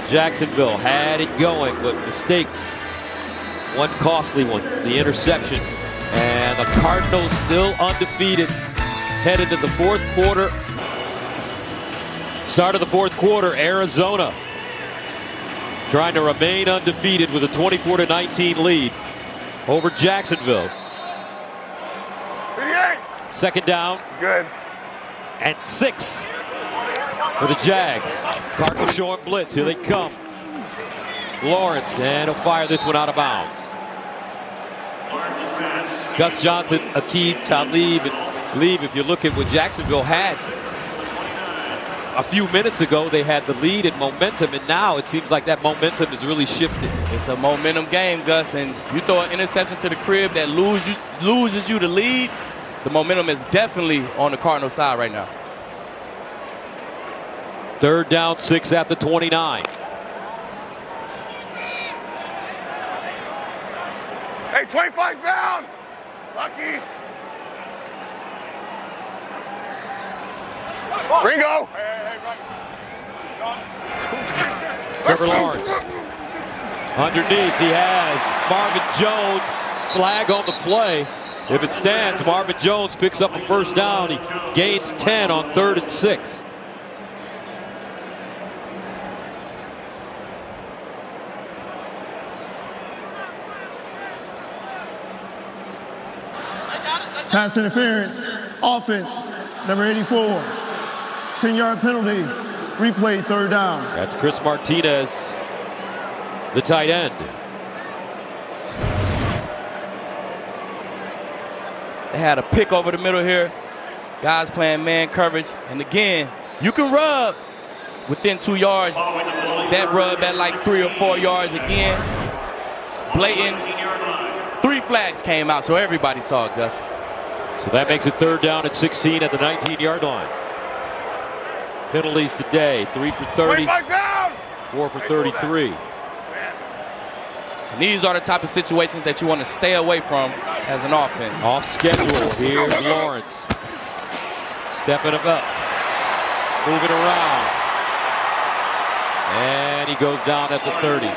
Jacksonville had it going, but mistakes. One costly one, the interception. And the Cardinals still undefeated. Headed to the fourth quarter. Start of the fourth quarter, Arizona trying to remain undefeated with a 24-19 lead over Jacksonville. 38. Second down. Good. And 6 for the Jags. Cardinals showing blitz. Here they come. Lawrence, and he'll fire this one out of bounds. Gus Johnson, Aqib Talib, and Leib. If you look at what Jacksonville had a few minutes ago, they had the lead and momentum, and now it seems like that momentum has really shifted. It's a momentum game, Gus, and you throw an interception to the crib that loses you the lead, the momentum is definitely on the Cardinals side right now. Third down, 6 at the 29. Hey, 25 down. Lucky. Ringo. Trevor Lawrence. Underneath, he has Marvin Jones. Flag on the play. If it stands, Marvin Jones picks up a first down. He gains 10 on 3rd and 6. Pass interference, offense, number 84. 10-yard penalty, replay, third down. That's Chris Martinez, the tight end. They had a pick over the middle here. Guys playing man coverage. And again, you can rub within 2 yards. That rub at like 3 or 4 yards again. Blatant. 3 flags came out, so everybody saw it, Gus. So that makes it third down at 16 at the 19-yard line. Penalties today, 3 for 30, 4 for 33. And these are the type of situations that you want to stay away from as an offense. Off schedule, here's Lawrence. Stepping him up, moving around. And he goes down at the 30.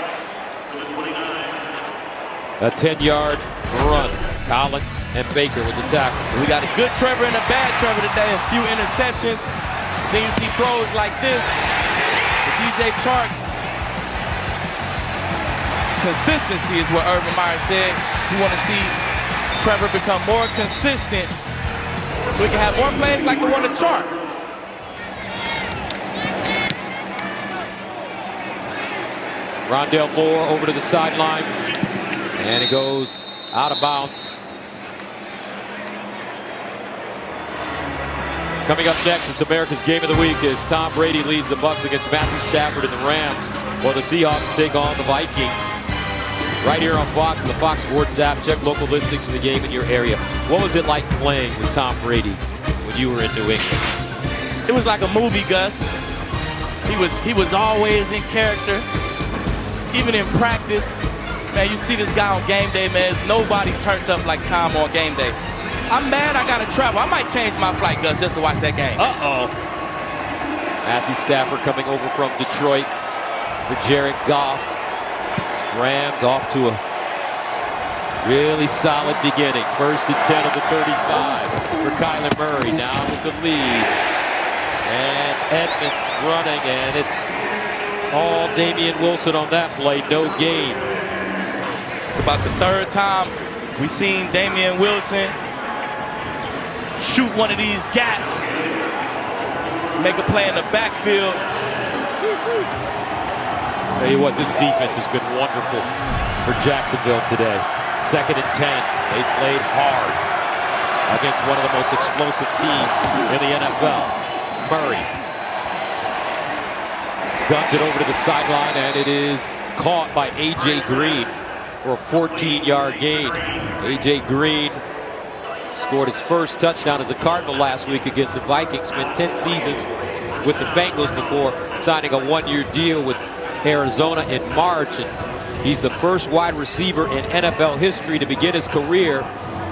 A 10-yard run. Collins and Baker with the tackle. So we got a good Trevor and a bad Trevor today. A few interceptions. Then you see throws like this. The DJ Chark. Consistency is what Urban Meyer said. You want to see Trevor become more consistent so we can have more plays like the one to Chark. Rondell Moore over to the sideline. And it goes out of bounds. Coming up next, it's America's Game of the Week as Tom Brady leads the Bucs against Matthew Stafford and the Rams, while the Seahawks take on the Vikings. Right here on Fox and the Fox Sports app. Check local listings for the game in your area. What was it like playing with Tom Brady when you were in New England? It was like a movie, Gus. He was always in character, even in practice. Man, you see this guy on game day, man. There's nobody turned up like Tom on game day. I'm mad I got to travel. I might change my flight, Gus, just to watch that game. Uh-oh. Matthew Stafford coming over from Detroit for Jared Goff. Rams off to a really solid beginning. 1st and 10 of the 35 for Kyler Murray. Now with the lead. And Edmonds running, and it's all Damian Wilson on that play. No gain. It's about the 3rd time we've seen Damian Wilson shoot one of these gaps, make a play in the backfield. Tell you what, this defense has been wonderful for Jacksonville today. 2nd and 10. They played hard against one of the most explosive teams in the NFL. Murray guns it over to the sideline, and it is caught by A.J. Green for a 14-yard gain. A.J. Green scored his first touchdown as a Cardinal last week against the Vikings. Spent 10 seasons with the Bengals before signing a 1-year deal with Arizona in March. And he's the first wide receiver in NFL history to begin his career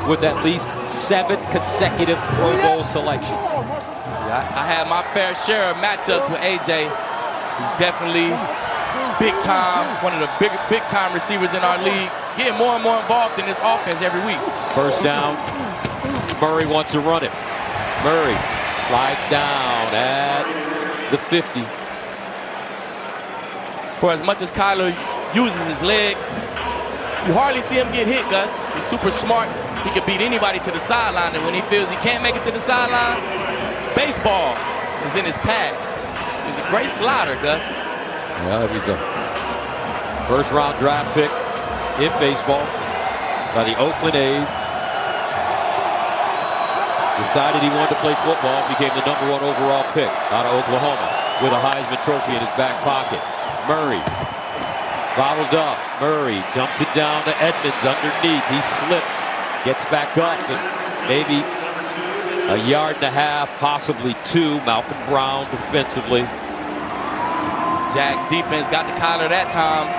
with at least 7 consecutive Pro Bowl selections. Yeah, I had my fair share of matchups with A.J. He's definitely big time, one of the big time receivers in our league. Getting more and more involved in this offense every week. 1st down. Murray wants to run it. Murray slides down at the 50. For as much as Kyler uses his legs, you hardly see him get hit, Gus. He's super smart. He can beat anybody to the sideline, and when he feels he can't make it to the sideline, baseball is in his pads. He's a great slider, Gus. Well, he's a 1st-round draft pick in baseball by the Oakland A's. Decided he wanted to play football, became the #1 overall pick out of Oklahoma with a Heisman Trophy in his back pocket. Murray bottled up. Murray dumps it down to Edmonds underneath. He slips, gets back up, and maybe a 1.5 yards, possibly 2. Malcolm Brown defensively. Jags defense got to Kyler that time,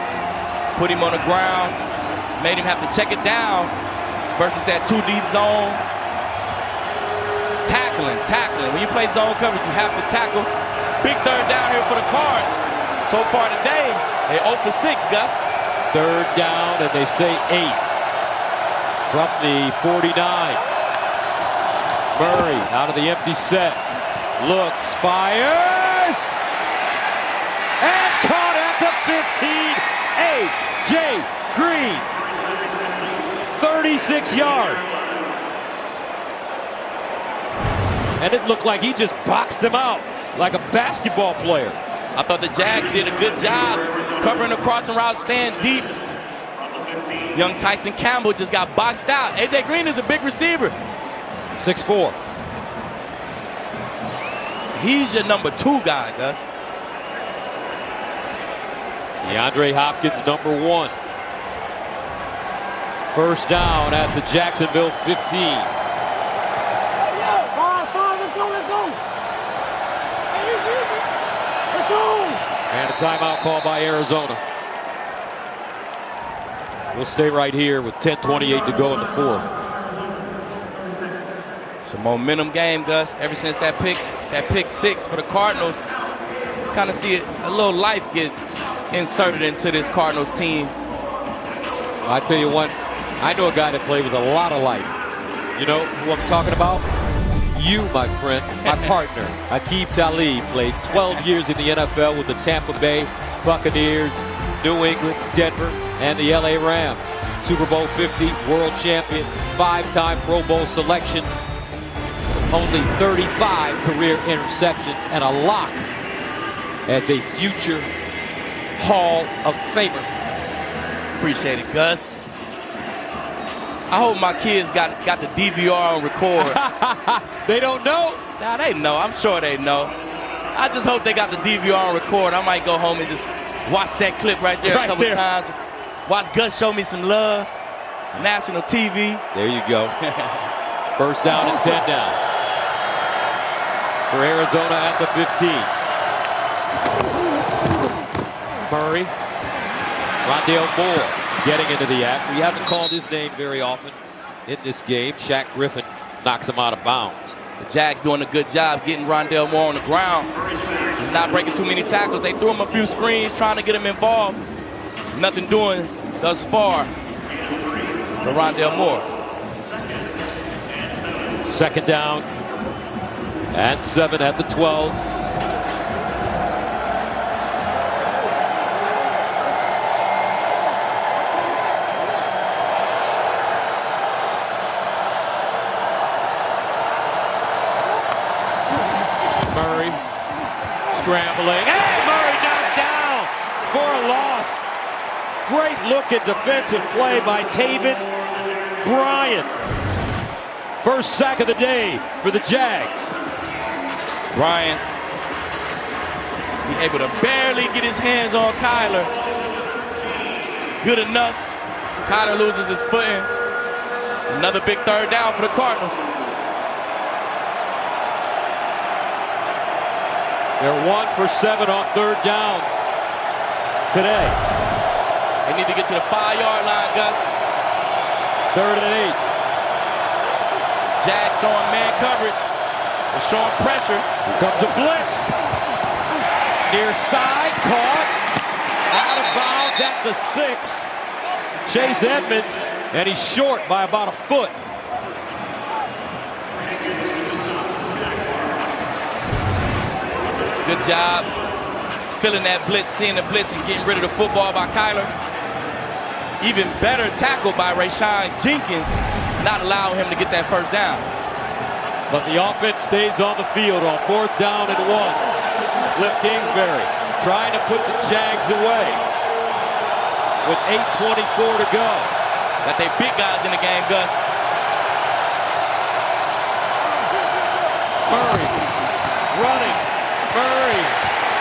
put him on the ground, made him have to check it down versus that 2 deep zone. Tackling. When you play zone coverage, you have to tackle. Big 3rd down here for the Cards. So far today, they 0 for 6, Gus. 3rd down, and they say 8 from the 49. Murray out of the empty set. Looks, fires, and caught at the 15. A.J. Green, 36 yards. And it looked like he just boxed him out like a basketball player. I thought the Jags did a good job covering the crossing route, staying deep. Young Tyson Campbell just got boxed out. A.J. Green is a big receiver. 6'4". He's your #2 guy, Gus. DeAndre Hopkins, #1. 1st down at the Jacksonville 15. And a timeout call by Arizona. We'll stay right here with 10:28 to go in the 4th. It's a momentum game, Gus. Ever since that pick 6 for the Cardinals, kind of see a little life get inserted into this Cardinals team. I tell you what, I know a guy that played with a lot of life. You know who I'm talking about? You, my friend, my partner, Aqib Talib, played 12 years in the NFL with the Tampa Bay Buccaneers, New England, Denver, and the LA Rams. Super Bowl 50, world champion, 5-time Pro Bowl selection, only 35 career interceptions, and a lock as a future Hall of Famer. Appreciate it, Gus. I hope my kids got the DVR on record. They don't know. Nah, they know. I'm sure they know. I just hope they got the DVR on record. I might go home and just watch that clip right there a couple times. Watch Gus show me some love. National TV. There you go. First down and 10 down. For Arizona at the 15. Murray. Rondale Moore getting into the act. We haven't called his name very often in this game. Shaq Griffin knocks him out of bounds. The Jags doing a good job getting Rondale Moore on the ground. He's not breaking too many tackles. They threw him a few screens trying to get him involved. Nothing doing thus far for Rondale Moore. Second down and 7 at the 12. Murray scrambling. Hey, Murray knocked down for a loss. Great look at defensive play by Taven Bryan. First sack of the day for the Jags. Bryan, he's able to barely get his hands on Kyler. Good enough. Kyler loses his footing. Another big third down for the Cardinals. They're 1 for 7 on third downs today. They need to get to the 5-yard line, Gus. 3rd and 8. Jags showing man coverage. They're showing pressure. Here comes a blitz. Near side, caught. Out of bounds at the 6. Chase Edmonds, and he's short by about a foot. Good job filling that blitz, seeing the blitz, and getting rid of the football by Kyler. Even better tackle by Rayshawn Jenkins, not allowing him to get that first down. But the offense stays on the field on 4th down and 1. Cliff Kingsbury trying to put the Jags away with 8:24 to go. Got they big guys in the game, Gus. Murray running. Murray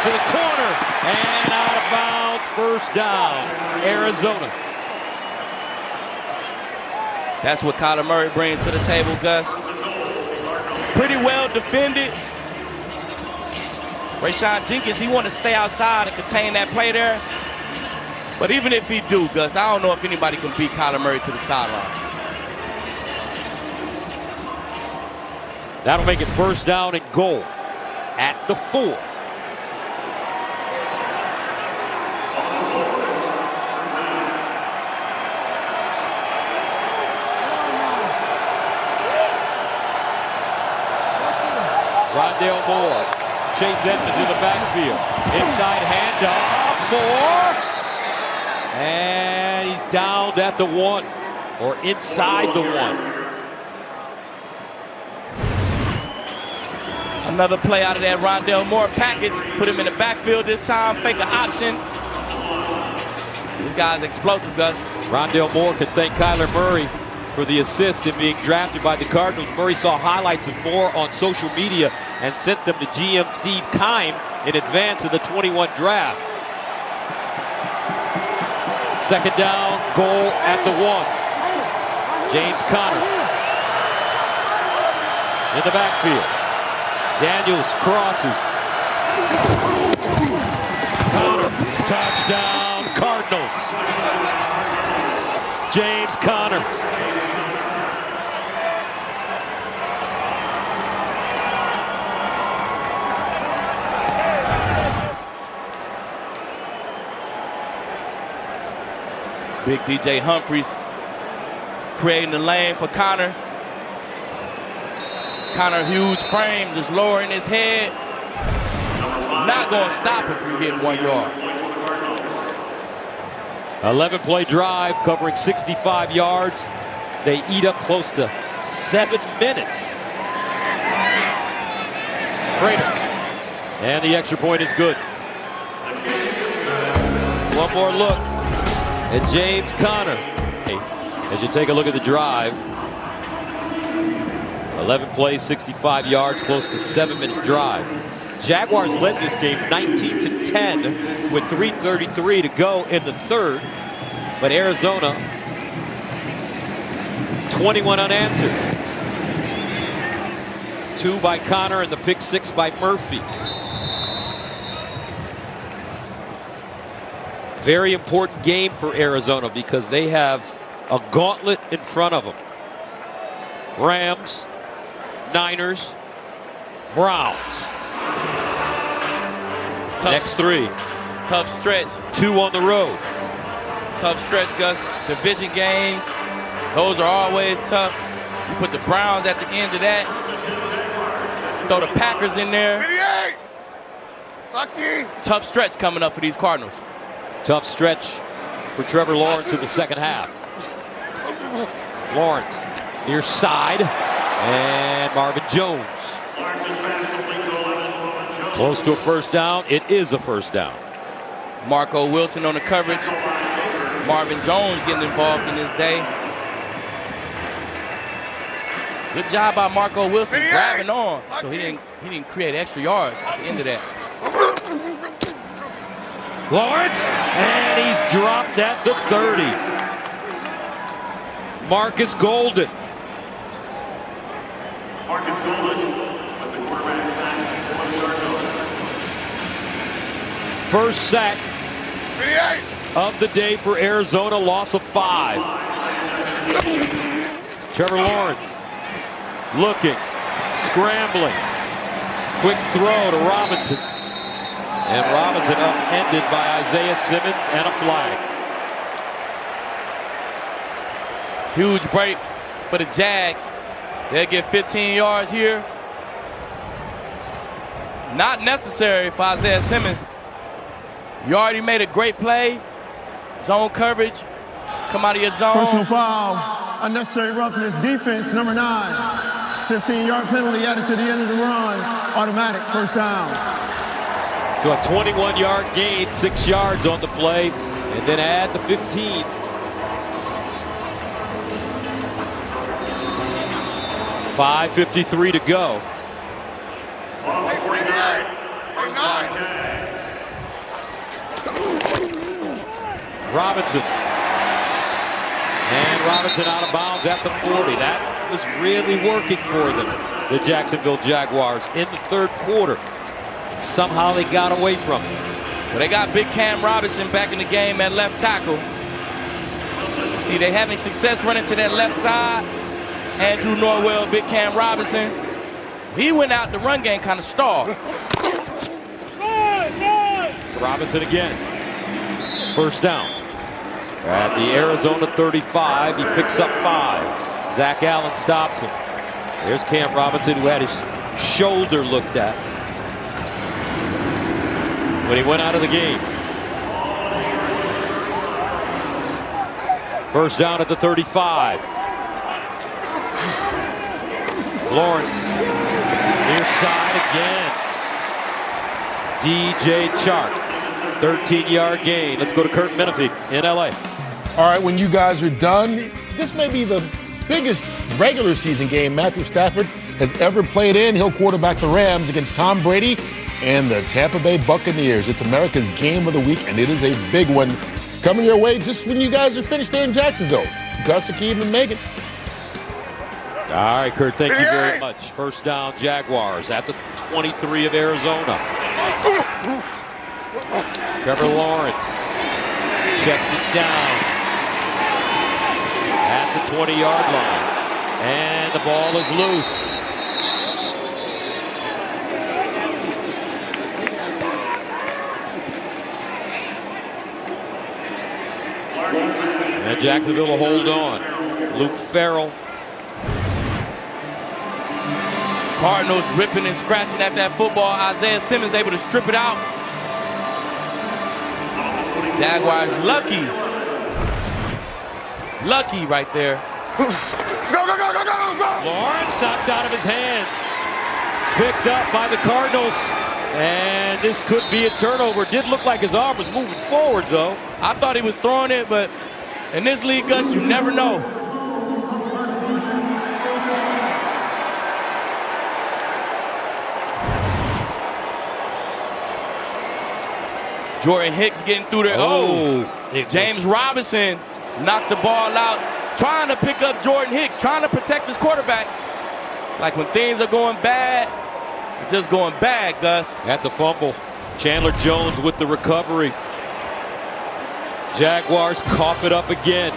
to the corner and out of bounds. First down, Arizona. That's what Kyler Murray brings to the table, Gus. Pretty well defended. Rayshawn Jenkins, he wanted to stay outside and contain that play there. But even if he do, Gus, I don't know if anybody can beat Kyler Murray to the sideline. That'll make it first down and goal at the 4. Rondale Moore. Chase Edmonds in the backfield. Inside handoff. Moore. And he's downed at the 1. Or inside the 1. Another play out of that Rondale Moore package. Put him in the backfield this time. Fake an option. This guy's explosive, Gus. Rondale Moore can thank Kyler Murray for the assist in being drafted by the Cardinals. Murray saw highlights of Moore on social media and sent them to GM Steve Keim in advance of the 21 draft. Second down, goal at the 1. James Conner in the backfield. Daniels crosses. Conner, touchdown, Cardinals. James Conner. Big DJ Humphries creating the lane for Conner. Conner, huge frame, just lowering his head. Not going to stop him from getting 1 yard. 11-play drive covering 65 yards. They eat up close to 7 minutes. Prater. And the extra point is good. One more look at James Conner. As you take a look at the drive, 11 plays, 65 yards, close to 7-minute drive. Jaguars led this game 19-10 with 3:33 to go in the third, but Arizona 21 unanswered. 2 by Connor and the pick 6 by Murphy. Very important game for Arizona because they have a gauntlet in front of them. Rams, Niners, Browns. Next 3. Tough stretch. 2 on the road. Tough stretch, Gus. Division games, those are always tough. You put the Browns at the end of that. Throw the Packers in there. 88! Lucky! Tough stretch coming up for these Cardinals. Tough stretch for Trevor Lawrence in the second half. Lawrence near side, and Marvin Jones. Close to a first down. It is a first down. Marco Wilson on the coverage. Marvin Jones getting involved in this day. Good job by Marco Wilson grabbing on, so he didn't create extra yards at the end of that. Lawrence, and he's dropped at the 30. Marcus Golden. Marcus Golden with the quarterback sack, 1-yard penalty. First sack of the day for Arizona, loss of 5. Trevor Lawrence looking, scrambling, quick throw to Robinson. And Robinson upended by Isaiah Simmons and a flag. Huge break for the Jags. They'll get 15 yards here. Not necessary for Isaiah Simmons. You already made a great play. Zone coverage. Come out of your zone. Personal foul, unnecessary roughness, defense, number 9. 15-yard penalty added to the end of the run. Automatic first down. So a 21-yard gain, 6 yards on the play, and then add the 15. .553 to go. Robinson. And Robinson out of bounds at the 40. That was really working for them, the Jacksonville Jaguars, in the third quarter. Somehow they got away from it. Well, they got big Cam Robinson back in the game at left tackle. See, they having success running to that left side. Andrew Norwell, big Cam Robinson. He went out, the run game kind of stalled. Robinson again. First down. At the Arizona 35, he picks up 5. Zach Allen stops him. There's Cam Robinson, who had his shoulder looked at when he went out of the game. First down at the 35. Lawrence, near side again. DJ Chark, 13-yard gain. Let's go to Kurt Menefee in LA. All right, when you guys are done, this may be the biggest regular season game Matthew Stafford has ever played in. He'll quarterback the Rams against Tom Brady and the Tampa Bay Buccaneers. It's America's game of the week, and it is a big one coming your way just when you guys are finished there in Jacksonville. Gus, Akeem, and Megan. All right, Kurt, thank you very much. First down, Jaguars at the 23 of Arizona. Trevor Lawrence checks it down at the 20-yard line. And the ball is loose. And Jacksonville will hold on. Luke Farrell. Cardinals ripping and scratching at that football. Isaiah Simmons able to strip it out. Jaguars lucky. Lucky right there. Go, go, go, go, go, go! Lawrence knocked out of his hands. Picked up by the Cardinals. And this could be a turnover. Did look like his arm was moving forward, though. I thought he was throwing it, but in this league, Gus, you never know. Jordan Hicks getting through there. James Robinson knocked the ball out, trying to pick up Jordan Hicks, trying to protect his quarterback. It's like when things are going bad, it's just going bad, Gus. That's a fumble. Chandler Jones with the recovery. Jaguars cough it up again.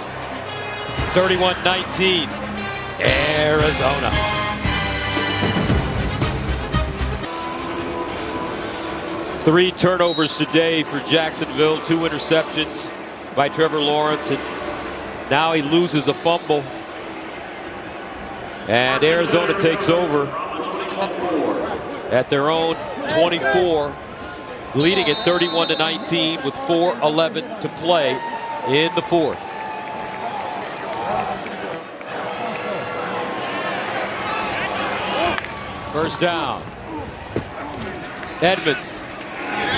31-19, Arizona. Three turnovers today for Jacksonville, 2 interceptions by Trevor Lawrence, and now he loses a fumble. And Arizona takes over at their own 24, leading at 31-19 with 4:11 to play in the fourth. First down. Edmonds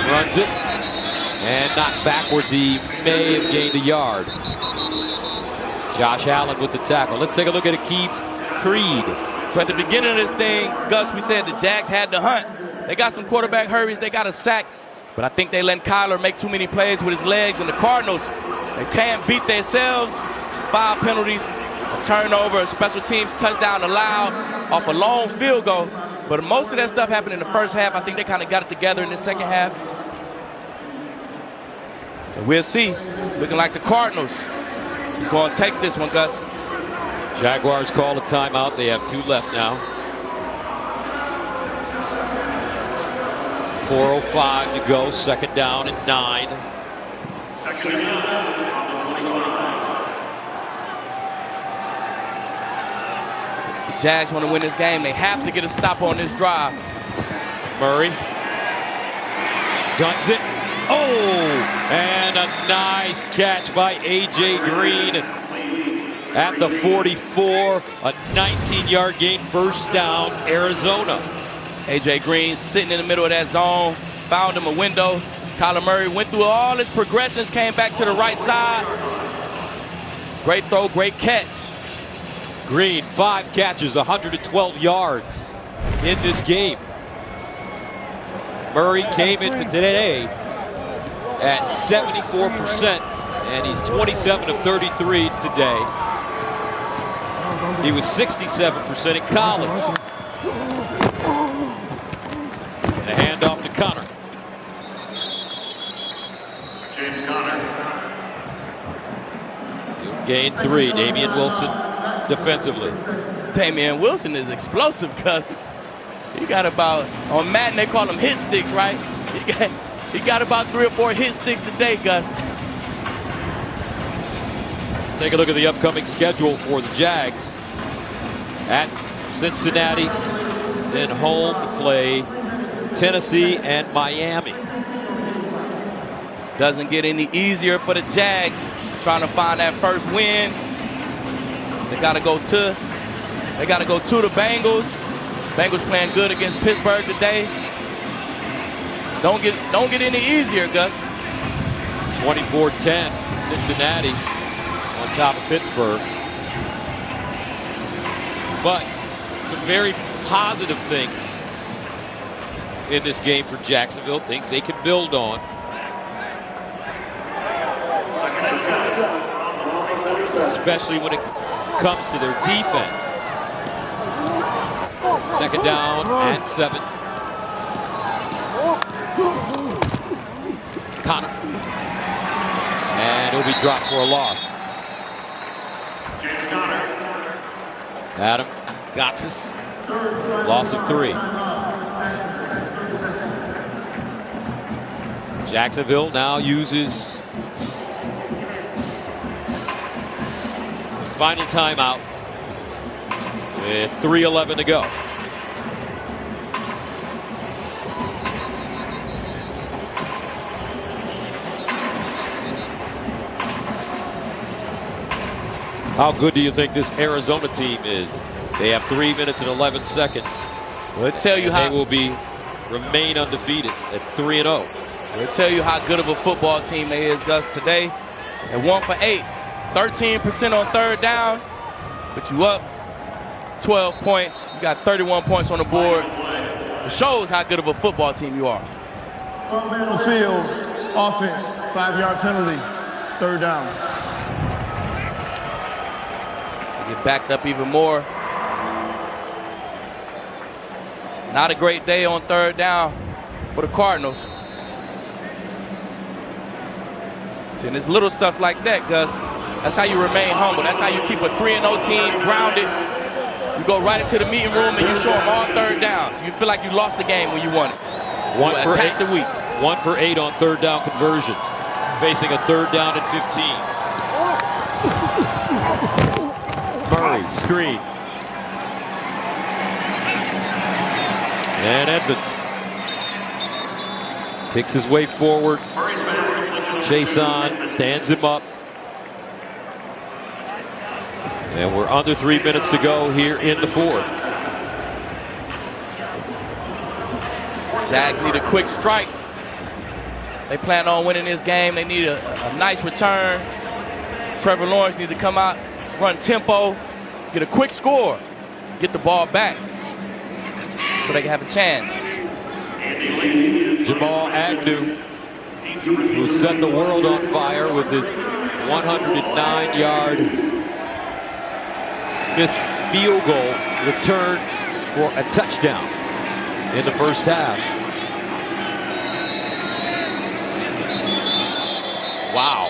runs it and knocked backwards. He may have gained a yard. Josh Allen with the tackle. Let's take a look at Akeem's Creed. So at the beginning of this thing, Gus, we said the Jags had to hunt. They got some quarterback hurries. They got a sack. But I think they let Kyler make too many plays with his legs. And the Cardinals, they can't beat themselves. 5 penalties, a turnover, a special teams touchdown allowed off a long field goal. But most of that stuff happened in the first half. I think they kind of got it together in the second half. So we'll see. Looking like the Cardinals is going to take this one, Gus. Jaguars call a timeout. They have 2 left now. 4:05 to go. Second down and 9. The Jags want to win this game. They have to get a stop on this drive. Murray guns it. Oh, and a nice catch by A.J. Green at the 44. A 19-yard gain, first down, Arizona. A.J. Green sitting in the middle of that zone, found him a window. Kyler Murray went through all his progressions, came back to the right side. Great throw, great catch. Green, 5 catches, 112 yards in this game. Murray came into today at 74%, and he's 27 of 33 today. He was 67% in college. The handoff to Connor. James Conner. Gain 3. Damian Wilson defensively. Damian Wilson is explosive, because he got about, on Madden they call them hit sticks, right? He got about 3 or 4 hit sticks today, Gus. Let's take a look at the upcoming schedule for the Jags. At Cincinnati, then home to play Tennessee and Miami. Doesn't get any easier for the Jags trying to find that first win. They gotta go to the Bengals. Bengals playing good against Pittsburgh today. Don't get any easier, Gus. 24-10, Cincinnati on top of Pittsburgh. But some very positive things in this game for Jacksonville, things they can build on. Especially when it comes to their defense. Second down and 7. Connor. And it'll be dropped for a loss. James Conner. Adam Gotsis. Loss of 3. Jacksonville now uses the final timeout with 3:11 to go. How good do you think this Arizona team is? They have 3 minutes and 11 seconds. We'll tell you how they will remain undefeated at 3-0. We'll tell you how good of a football team they is, Gus, today. At 1 for 8, 13% on third down, but you up 12 points. You got 31 points on the board. It shows how good of a football team you are. Field, Offense, 5-yard penalty, 3rd down. Get backed up even more. Not a great day on 3rd down for the Cardinals. See, and it's little stuff like that, Gus. That's how you remain humble. That's how you keep a 3-0 team grounded. You go right into the meeting room and you show them all 3rd downs. You feel like you lost the game when you won it. 1 for 8 the week. 1 for 8 on 3rd down conversions. Facing a 3rd down and 15. Murray, screen. And Edmonds kicks his way forward. Chason stands him up. And we're under 3 minutes to go here in the 4th. Jags need a quick strike. They plan on winning this game. They need a nice return. Trevor Lawrence needs to come out, run tempo, get a quick score, get the ball back so they can have a chance. Jamal Agnew, who set the world on fire with his 109-yard missed field goal return for a touchdown in the first half. Wow.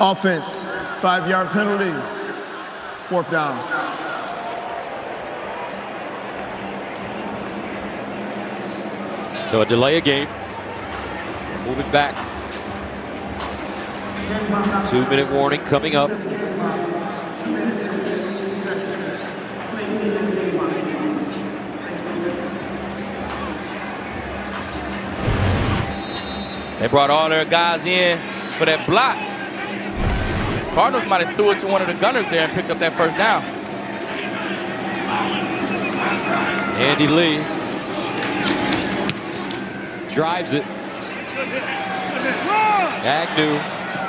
Offense, 5-yard penalty, 4th down. So a delay of game. Moving back. 2-minute warning coming up. They brought all their guys in for that block. Cardinals might have threw it to one of the gunners there and picked up that 1st down. Andy Lee drives it. Agnew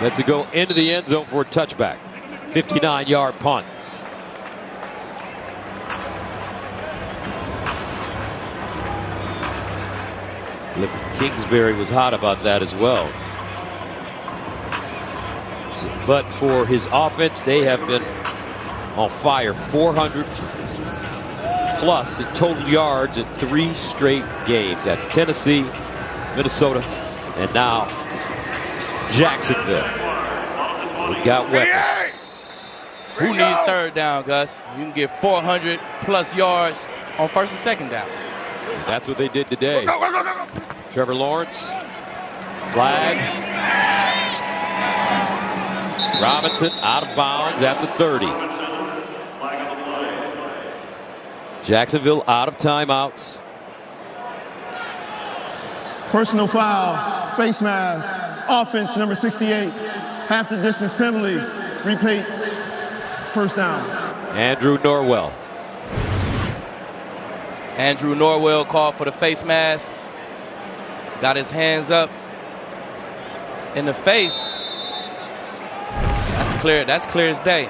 lets it go into the end zone for a touchback. 59-yard punt. Cliff Kingsbury was hot about that as well. But for his offense, they have been on fire. 400 plus in total yards in 3 straight games. That's Tennessee, Minnesota, and now Jacksonville. We've got weapons. Who needs 3rd down, Gus? You can get 400 plus yards on 1st and 2nd down. That's what they did today. Trevor Lawrence, flag. Robinson out of bounds at the 30. Jacksonville out of timeouts. Personal foul, face mask, offense number 68, half the distance penalty, repeat, 1st down. Andrew Norwell. Andrew Norwell called for the face mask. Got his hands up in the face. That's clear. That's clear as day.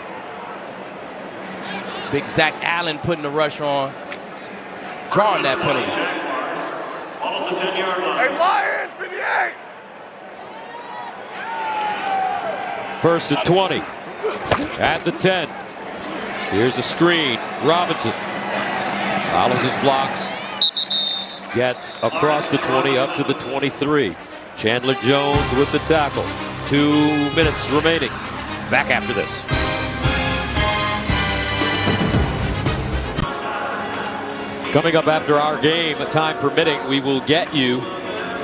Big Zach Allen putting the rush on, drawing that penalty. Ball at the 10-yard line. Hey, Lions, 58! 1st and 20 at the 10. Here's a screen. Robinson follows his blocks. Gets across the 20 up to the 23. Chandler Jones with the tackle. 2 minutes remaining. Back after this. Coming up after our game, time permitting, we will get you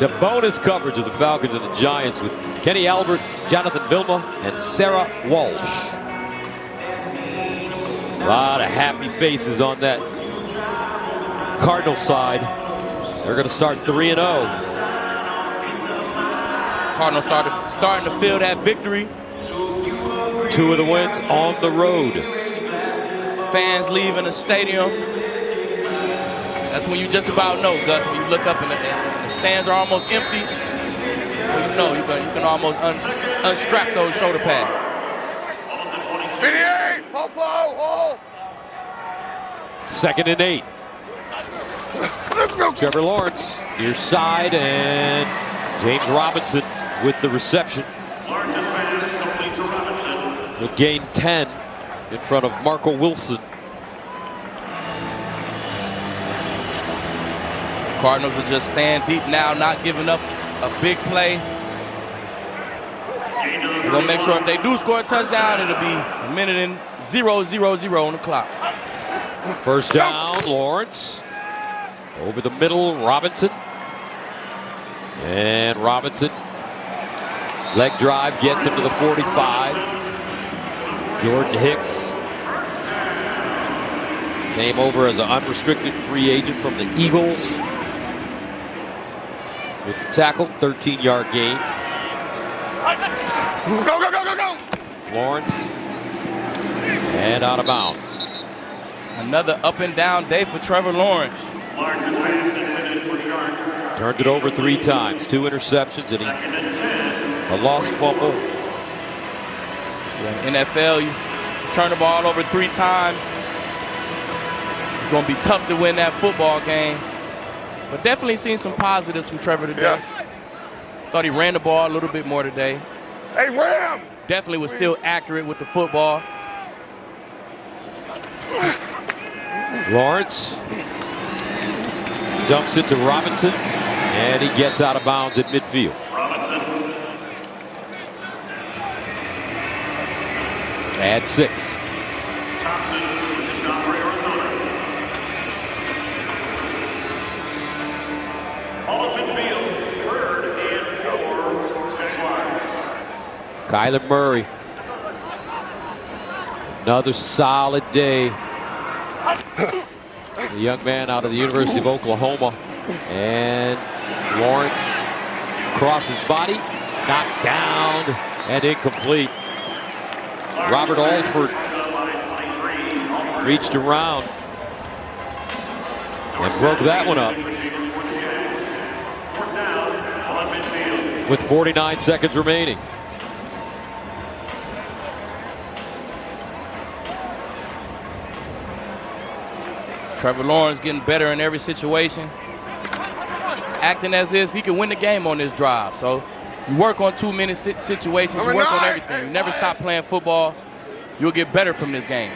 to bonus coverage of the Falcons and the Giants with Kenny Albert, Jonathan Vilma, and Sarah Walsh. A lot of happy faces on that Cardinals side. They're going to start 3-0. Cardinals starting to feel that victory. 2 of the wins on the road. Fans leaving the stadium. That's when you just about know, Gus. When you look up and the stands are almost empty, well, you know you can almost unstrap those shoulder pads. 58! Popo! Oh! 2nd and 8. Trevor Lawrence near side, and James Robinson with the reception. Lawrence's pass complete to Robinson. Will gain 10 in front of Marco Wilson. Cardinals will just stand deep now, not giving up a big play. We're going to make sure if they do score a touchdown, it'll be a minute and 0:00 on the clock. First down, Lawrence. Over the middle, Robinson. And Robinson. Leg drive gets him to the 45. Jordan Hicks came over as an unrestricted free agent from the Eagles. With the tackle, 13-yard gain. Go, go, go, go, go! Lawrence. And out of bounds. Another up and down day for Trevor Lawrence. Lawrence's pass intended for Shark. Turned it over 3 times, 2 interceptions, and a lost fumble. NFL, you turn the ball over 3 times. It's going to be tough to win that football game. But definitely seen some positives from Trevor today. Yes. Thought he ran the ball a little bit more today. Hey, Ram! Definitely was still accurate with the football. Lawrence dumps it to Robinson, and he gets out of bounds at midfield. Robinson. Add 6. Thompson with the stop for Arizona. All at midfield. 3rd and 4. Jaguars. Kyler Murray. Another solid day. The young man out of the University of Oklahoma. And Lawrence crosses body, knocked down, and incomplete. Robert Alford reached around and broke that one up. With 49 seconds remaining. Trevor Lawrence getting better in every situation. Acting as if he can win the game on this drive. So you work on 2-minute situations, you work on everything. You never stop playing football. You'll get better from this game.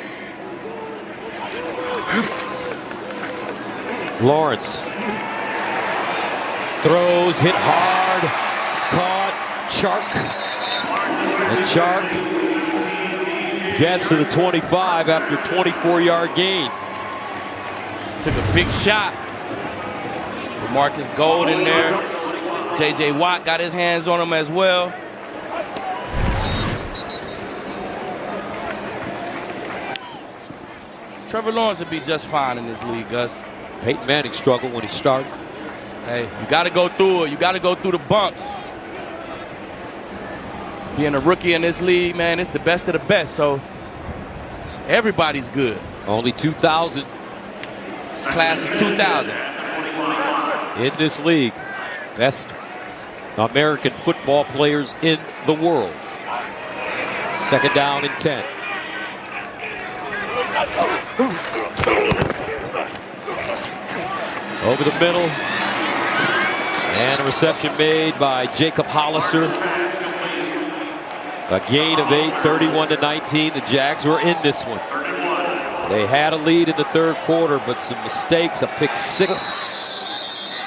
Lawrence throws, hit hard, caught, Chark. And Chark gets to the 25 after 24-yard gain. Took a big shot. Marcus Gold in there. J.J. Watt got his hands on him as well. Trevor Lawrence would be just fine in this league, Gus. Peyton Manning struggled when he started. Hey, you got to go through it. You got to go through the bumps. Being a rookie in this league, man, it's the best of the best. So everybody's good. Only 2,000. Class of 2000. In this league. Best American football players in the world. 2nd down and 10. Over the middle. And a reception made by Jacob Hollister. A gain of 8, 31-19. The Jags were in this one. They had a lead in the 3rd quarter, but some mistakes, a pick 6.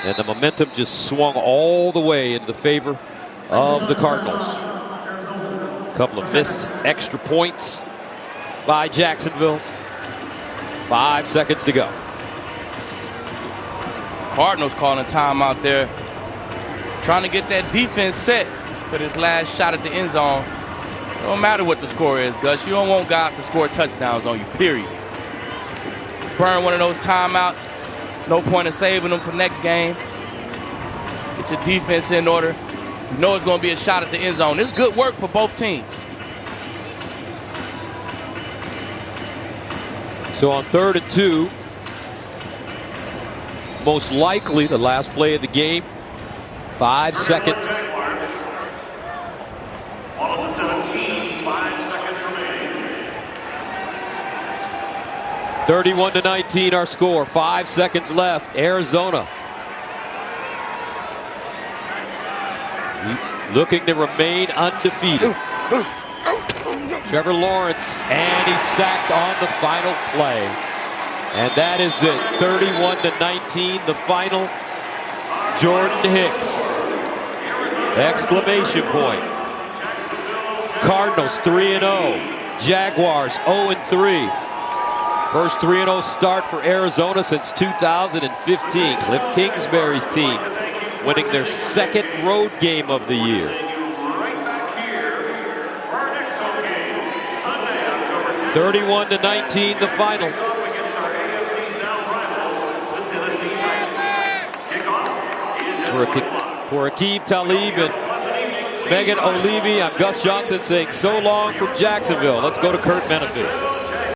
And the momentum just swung all the way in the favor of the Cardinals. A couple of missed extra points by Jacksonville. 5 seconds to go. Cardinals calling timeout there. Trying to get that defense set for this last shot at the end zone. It don't matter what the score is, Gus. You don't want guys to score touchdowns on you, period. Burn one of those timeouts. No point in saving them for next game. Get your defense in order. You know it's going to be a shot at the end zone. It's good work for both teams. So on 3rd and 2, most likely the last play of the game. 5 seconds. All of the 17, 5 seconds remaining. 31-19 our score. 5 seconds left. Arizona looking to remain undefeated. Trevor Lawrence, and he's sacked on the final play. And that is it. 31-19 the final. Jordan Hicks. Exclamation point. Cardinals 3-0. Jaguars 0-3. First 3-0 start for Arizona since 2015. Cliff Kingsbury's team winning their second road game of the year. 31-19 the final. For Akeem Talib and Megan O'Leary, I'm Gus Johnson saying so long from Jacksonville. Let's go to Kurt Menefee.